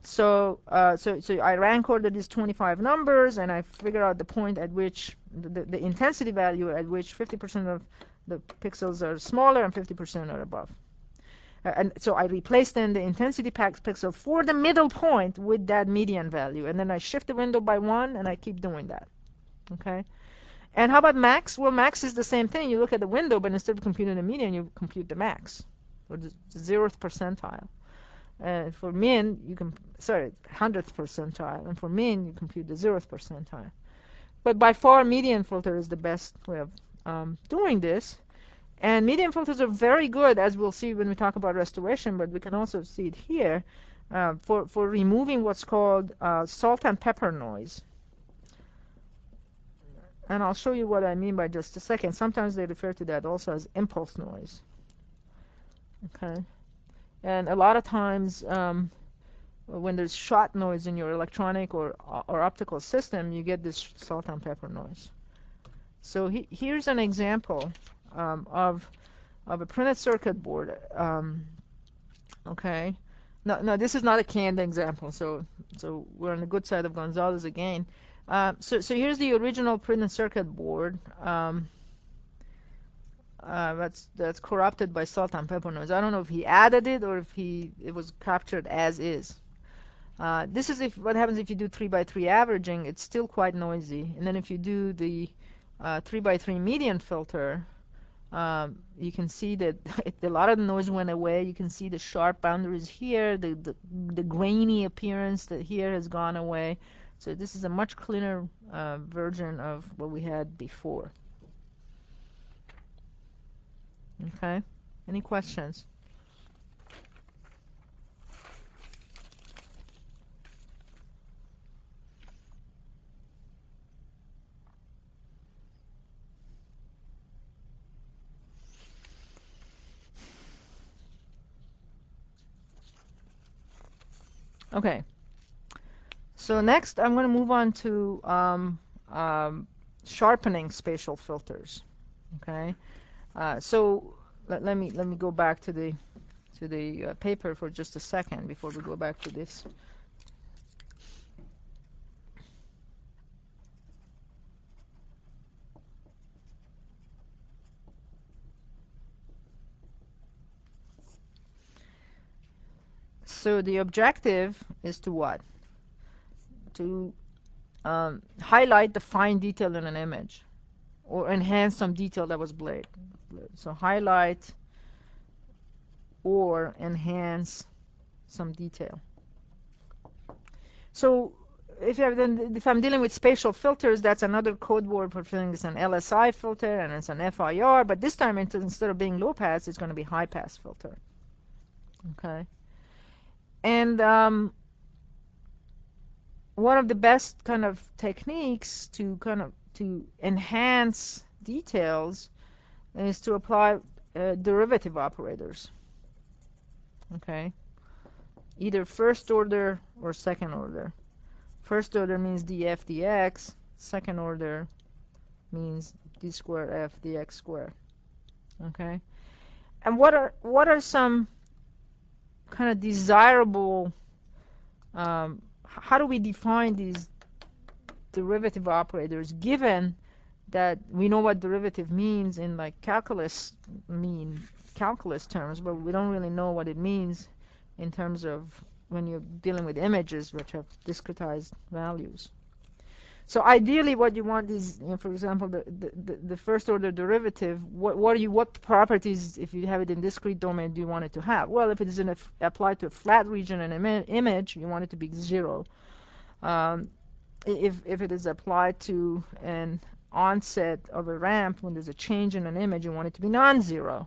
So I rank ordered these 25 numbers, and I figure out the point at which the intensity value at which 50% of the pixels are smaller and 50% are above. And so I replace then the intensity pixel for the middle point with that median value, and then I shift the window by 1, and I keep doing that. Okay. And how about max? Well, max is the same thing. You look at the window, but instead of computing the median, you compute the max, or the 0th percentile. For min, you can, 100th percentile, and for min, you compute the 0th percentile. But by far, median filter is the best way of doing this. And median filters are very good, as we'll see when we talk about restoration, but we can also see it here, for removing what's called salt and pepper noise. And I'll show you what I mean by just a second. Sometimes they refer to that also as impulse noise. Okay. And a lot of times, when there's shot noise in your electronic or optical system, you get this salt and pepper noise. So here's an example of a printed circuit board. Okay. No, this is not a canned example. So we're on the good side of Gonzalez again. So here's the original printed circuit board. That's corrupted by salt and pepper noise. I don't know if he added it or if it was captured as is. This is what happens if you do 3 by 3 averaging. It's still quite noisy. And then if you do the 3 by 3 median filter, you can see that a lot of the noise went away. You can see the sharp boundaries here. The grainy appearance that here has gone away. So this is a much cleaner version of what we had before. Okay, any questions? Okay, so next I'm going to move on to um, sharpening spatial filters. Okay, so let me go back to the paper for just a second before we go back to this. So the objective is to what? To highlight the fine detail in an image or enhance some detail that was blurred. So highlight or enhance some detail. So if I'm dealing with spatial filters, that's another code word for filling. It's an LSI filter and it's an FIR, but this time instead of being low pass, it's going to be high pass filter. Okay. And one of the best kind of techniques to enhance details is to apply derivative operators. Okay. Either first order or second order. First order means df dx. Second order means d squared f dx squared. Okay. And what are some kind of desirable? How do we define these derivative operators, given that we know what derivative means in like calculus terms, but we don't really know what it means in terms of when you're dealing with images which have discretized values. So ideally what you want is, for example, the first order derivative, what properties, if you have it in discrete domain, do you want it to have? Well, if it is applied to a flat region in an image, you want it to be 0. If it is applied to an onset of a ramp, when there's a change in an image, you want it to be non-zero.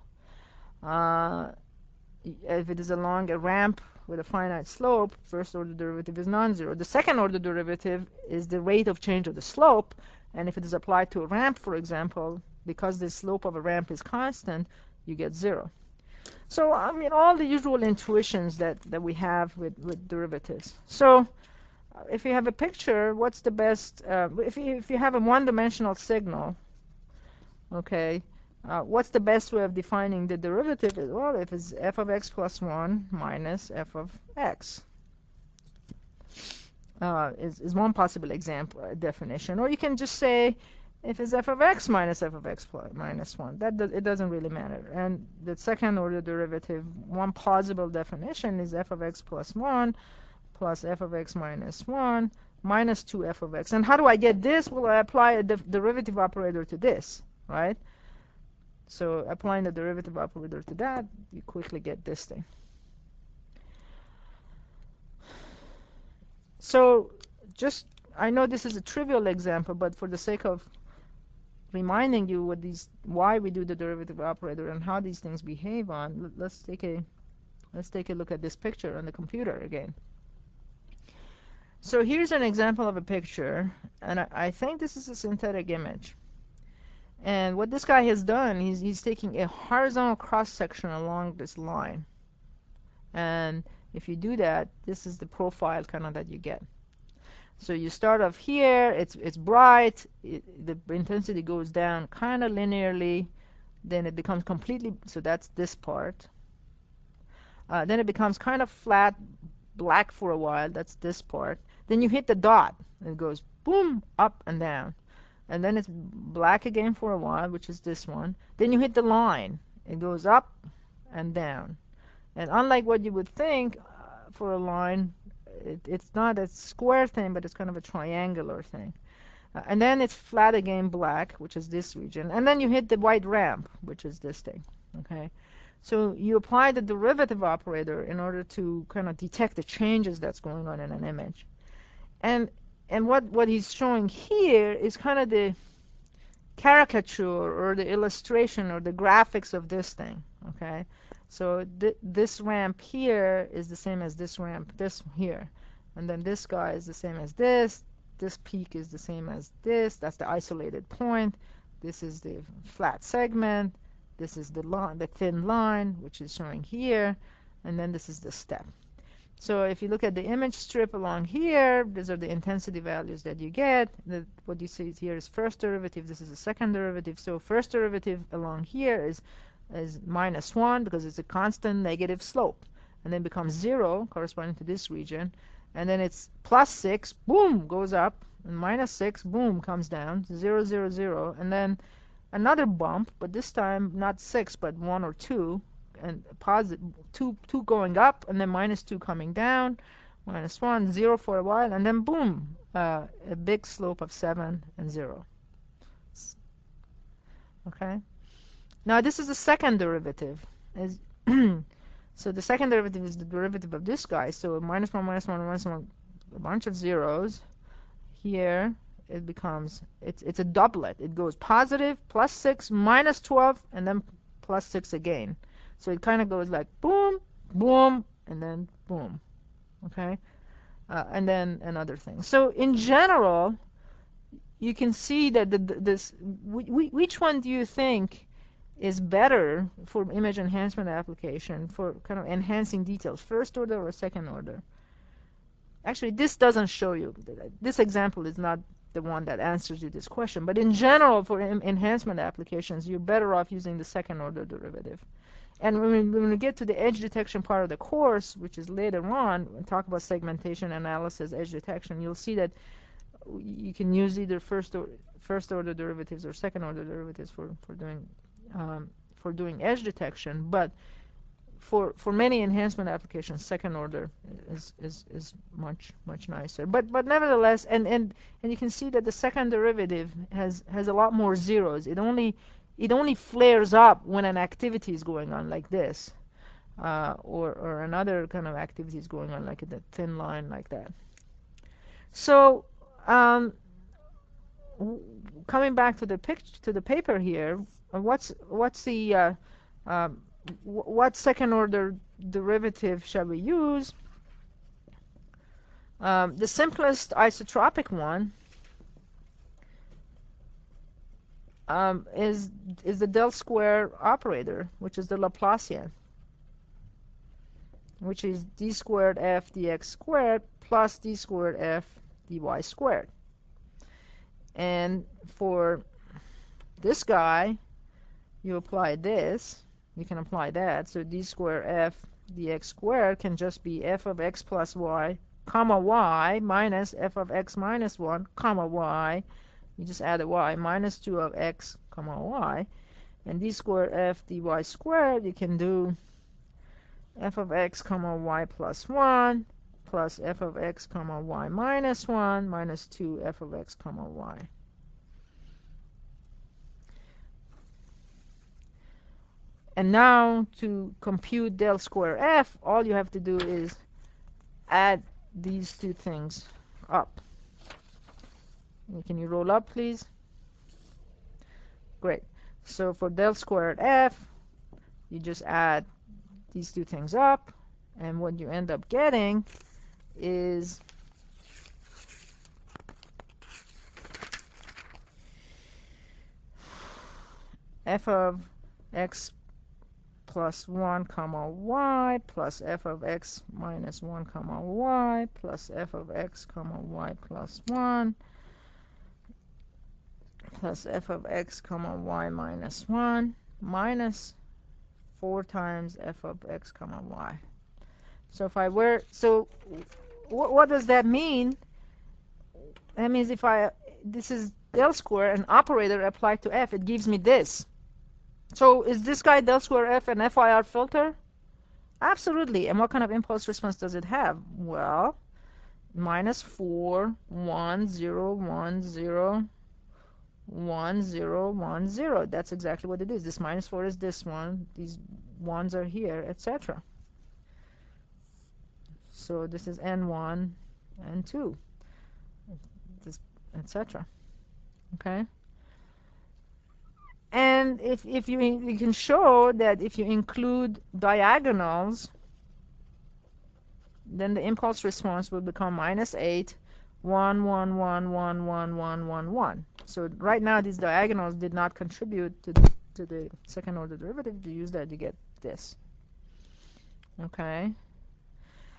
If it is along a ramp with a finite slope, first order derivative is non-zero. The second order derivative is the rate of change of the slope, and if it is applied to a ramp, for example, because the slope of a ramp is constant, you get 0. So I mean, all the usual intuitions that we have with derivatives. So if you have a picture, what's the best, if you have a one-dimensional signal, okay, what's the best way of defining the derivative? Well, if it's f of x plus 1 minus f of x is one possible example definition. Or you can just say if it's f of x minus f of x plus minus 1. It doesn't really matter. And the second order derivative, one plausible definition is f of x plus 1 plus f of x minus 1 minus 2f of x. And how do I get this? Well, I apply a derivative operator to this, right? So applying the derivative operator to that, you quickly get this thing. So just, I know this is a trivial example, but for the sake of reminding you why we do the derivative operator and how these things behave on, let's take a look at this picture on the computer again. So here's an example of a picture, and I think this is a synthetic image. And what this guy has done, he's taking a horizontal cross-section along this line. And if you do that, this is the profile kind of that you get. So you start off here, it's bright, the intensity goes down kind of linearly, then it becomes completely, so that's this part. Then it becomes kind of flat, black for a while, that's this part. Then you hit the dot, and it goes boom, up and down. And then it's black again for a while, which is this one. Then you hit the line, it goes up and down. And unlike what you would think for a line, it's not a square thing, but it's kind of a triangular thing. And then it's flat again, black, which is this region. And then you hit the white ramp, which is this thing. Okay, so you apply the derivative operator in order to kind of detect the changes that's going on in an image. And what he's showing here is kind of caricature or the illustration or the graphics of this thing. Okay, so this ramp here is the same as this ramp this here, and then this guy is the same as this. This peak is the same as this. That's the isolated point. This is the flat segment. This is the line, the thin line, which is showing here, and then this is the step. So if you look at the image strip along here, these are the intensity values that you get. What you see here is first derivative. This is the second derivative. So first derivative along here is -1 because it's a constant negative slope, and then becomes 0 corresponding to this region, and then it's +6, boom, goes up, and -6, boom, comes down, 0, 0, 0, and then another bump, but this time not 6 but 1 or 2, and positive 2 going up, and then -2 coming down, -1, 0 for a while, and then boom, a big slope of 7 and 0. Okay, now this is the second derivative. So the second derivative is the derivative of this guy, so -1, -1, -1, a bunch of zeros. Here it becomes, it's a doublet. It goes positive, +6, -12, and then +6 again. So it kind of goes like boom, boom, and then boom. Okay, and then another thing. So in general, you can see that which one do you think is better for image enhancement application, for kind of enhancing details, first order or second order? Actually, this doesn't show you. This example is not the one that answers you this question. But in general, for enhancement applications, you're better off using the second order derivative. And when we get to the edge detection part of the course, which is later on, when we talk about segmentation analysis, edge detection, you'll see that you can use either first order derivatives or second order derivatives for doing edge detection. But for many enhancement applications, second order is much nicer. But nevertheless, and you can see that the second derivative has a lot more zeros. It only flares up when an activity is going on like this, or another kind of activity is going on like in the thin line like that. So coming back to the paper here, what's the what second order derivative shall we use? The simplest isotropic one is the del square operator, which is the Laplacian, which is d squared f dx squared plus d squared f dy squared. And for this guy, you apply this. You can apply that. So d squared f dx squared can just be f of x plus y, comma y, minus f of x minus 1, comma y. You just add a y, minus 2 of x, comma y. And d squared f dy squared, you can do f of x, comma y plus 1, plus f of x, comma y minus 1, minus 2 f of x, comma y. And now to compute del square f, all you have to do is add these two things up. Can you roll up, please? Great. So for del squared f, you just add these two things up, and what you end up getting is f of x plus 1 comma y plus f of x minus 1 comma y plus f of x comma y plus 1 plus f of x comma y minus 1 minus 4 times f of x comma y. So if I were, so what does that mean? That means if this is del square, an operator applied to f, it gives me this. So is this guy del square f an FIR filter? Absolutely. And what kind of impulse response does it have? Well, minus 4, 1, 0, 1, 0, 1, 0, 1, 0. That's exactly what it is. This minus 4 is this one. These ones are here, etc. So this is N1, N2, etc. Okay? And if you can show that if you include diagonals, then the impulse response will become -8, 1, 1, 1, 1, 1, 1, 1, 1. So right now these diagonals did not contribute to the second order derivative. You use that, you get this. Okay.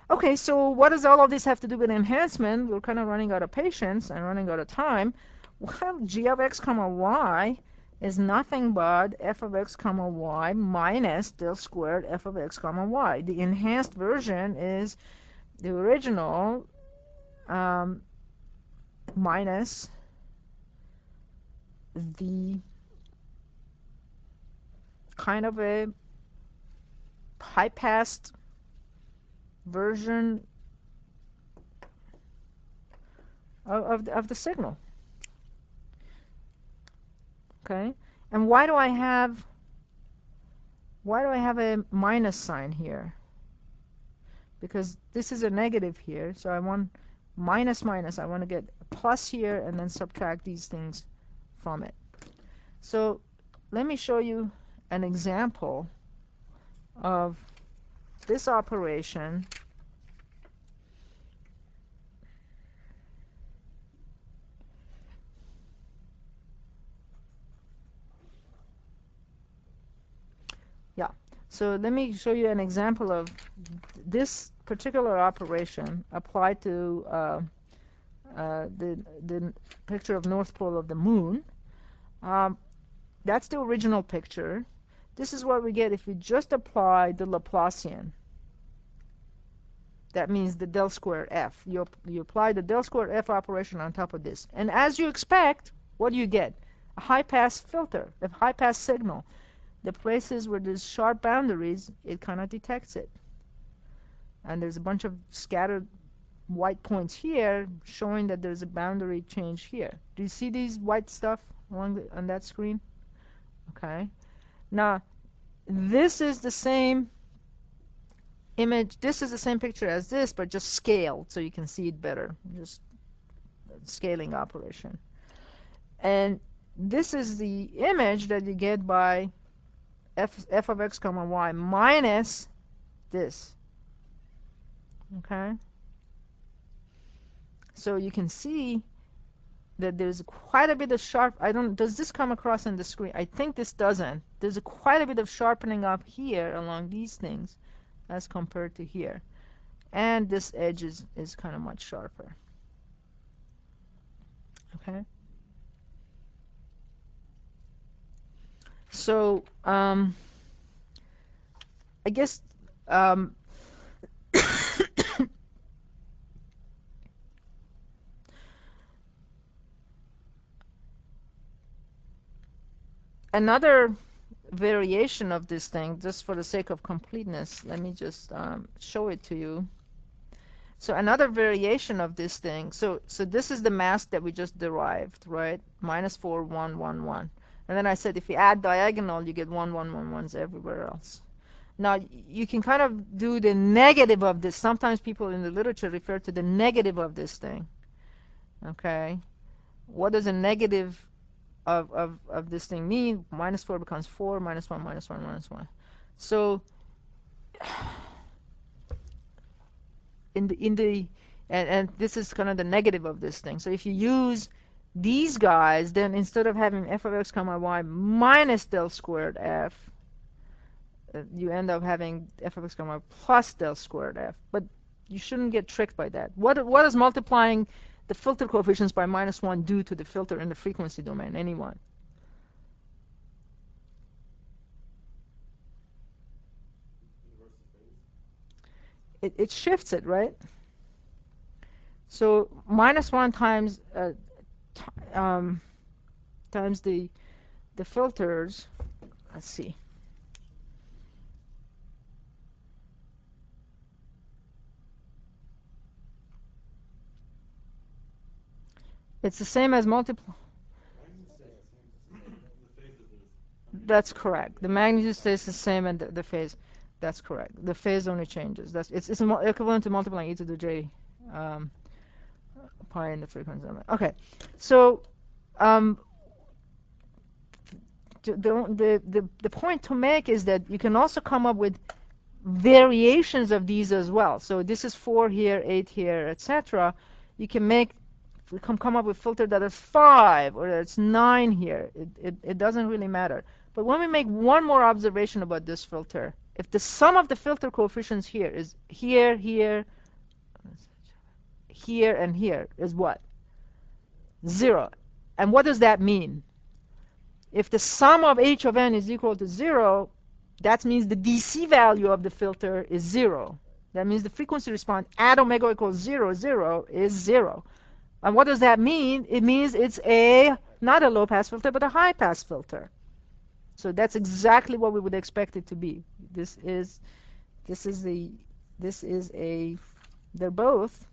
Okay, so what does all of this have to do with enhancement? We're kind of running out of patience and running out of time. Well, g of x comma y is nothing but f of x comma y minus del squared f of x comma y. The enhanced version is the original minus the kind of a high-passed version of the signal. Okay, and why do I have a minus sign here? Because this is a negative here, so I want minus minus. I want to get a plus here and then subtract these things from it. So let me show you an example of this operation. Yeah, so let me show you an example of this particular operation applied to the picture of North Pole of the Moon. That's the original picture. This is what we get if we just apply the Laplacian. That means the del squared f. You apply the del squared f operation on top of this. And as you expect, what do you get? A high-pass filter, a high-pass signal. The places where there's sharp boundaries, it kind of detects it. And there's a bunch of scattered white points here showing that there's a boundary change here. Do you see these white stuff on that screen? Okay. Now, this is the same image. This is the same picture as this, but just scaled so you can see it better. Just scaling operation. And this is the image that you get by f of x comma y minus this. Okay? So you can see that there's quite a bit of does this come across on the screen? I think this doesn't. There's quite a bit of sharpening up here along these things as compared to here. And this edge is kind of much sharper. Okay? So, I guess another variation of this thing, just for the sake of completeness, let me just show it to you. So another variation of this thing, so this is the mask that we just derived, right? -4, 1, 1, 1. And then I said if you add diagonal, you get 1, 1, 1, 1s everywhere else. Now, you can kind of do the negative of this. Sometimes people in the literature refer to the negative of this thing. Okay? What does a negative of this thing mean? -4 becomes 4, -1, -1, -1. So, and this is kind of the negative of this thing. So if you use these guys, then instead of having f of x comma y minus del squared f, you end up having f of x comma y plus del squared f. But you shouldn't get tricked by that. What does multiplying the filter coefficients by -1 do to the filter in the frequency domain? Anyone? It shifts it, right? So -1 times times the filters. Let's see. It's the same as multiply. That's correct. The magnitude stays the same, and the phase. That's correct. The phase only changes. It's equivalent to multiplying e to the j pi in the frequency domain. Okay, so the point to make is that you can also come up with variations of these as well. So this is 4 here, 8 here, etc. You can come up with filter that is 5 or that's 9 here. It doesn't really matter. But when we make one more observation about this filter, if the sum of the filter coefficients here is here, here, here, and here, is what? 0. And what does that mean? If the sum of h of n is equal to 0, that means the DC value of the filter is 0. That means the frequency response at omega equals 0, 0 is 0. And what does that mean? It means it's not a low-pass filter, but a high-pass filter. So that's exactly what we would expect it to be. They're both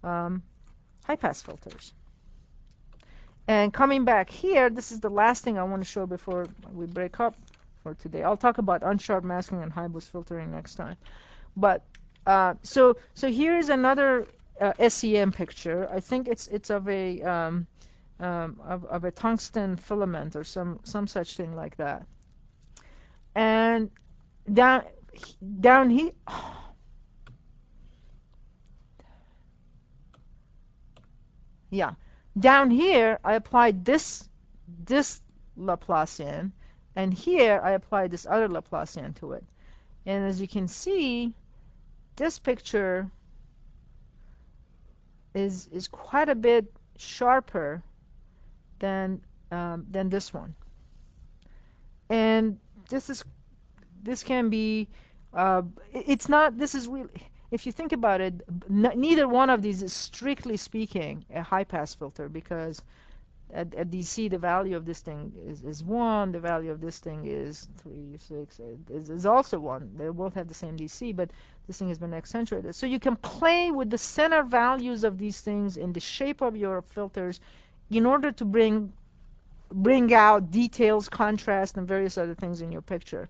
high-pass filters. And coming back here, this is the last thing I want to show before we break up for today. I'll talk about unsharp masking and high boost filtering next time. But so here is another SEM picture. I think it's of a of a tungsten filament or some such thing like that. And down here, yeah, down here I applied this Laplacian, and here I applied this other Laplacian to it. And as you can see, this picture is quite a bit sharper than this one. And this can be it's not, this is really, if you think about it, neither one of these is strictly speaking a high pass filter, because at DC the value of this thing is 1, the value of this thing is 3, 6, is also 1. They both have the same DC, but this thing has been accentuated. So you can play with the center values of these things in the shape of your filters in order to bring out details, contrast, and various other things in your picture.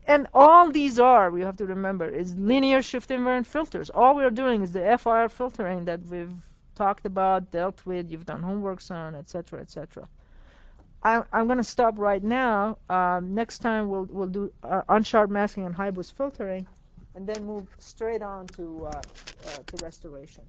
And all these are, we have to remember, is linear shift invariant filters. All we're doing is the FIR filtering that we've talked about, dealt with, you've done homeworks on, etc., etc. I'm going to stop right now. Next time we'll do unsharp masking and high boost filtering, and then move straight on to restoration.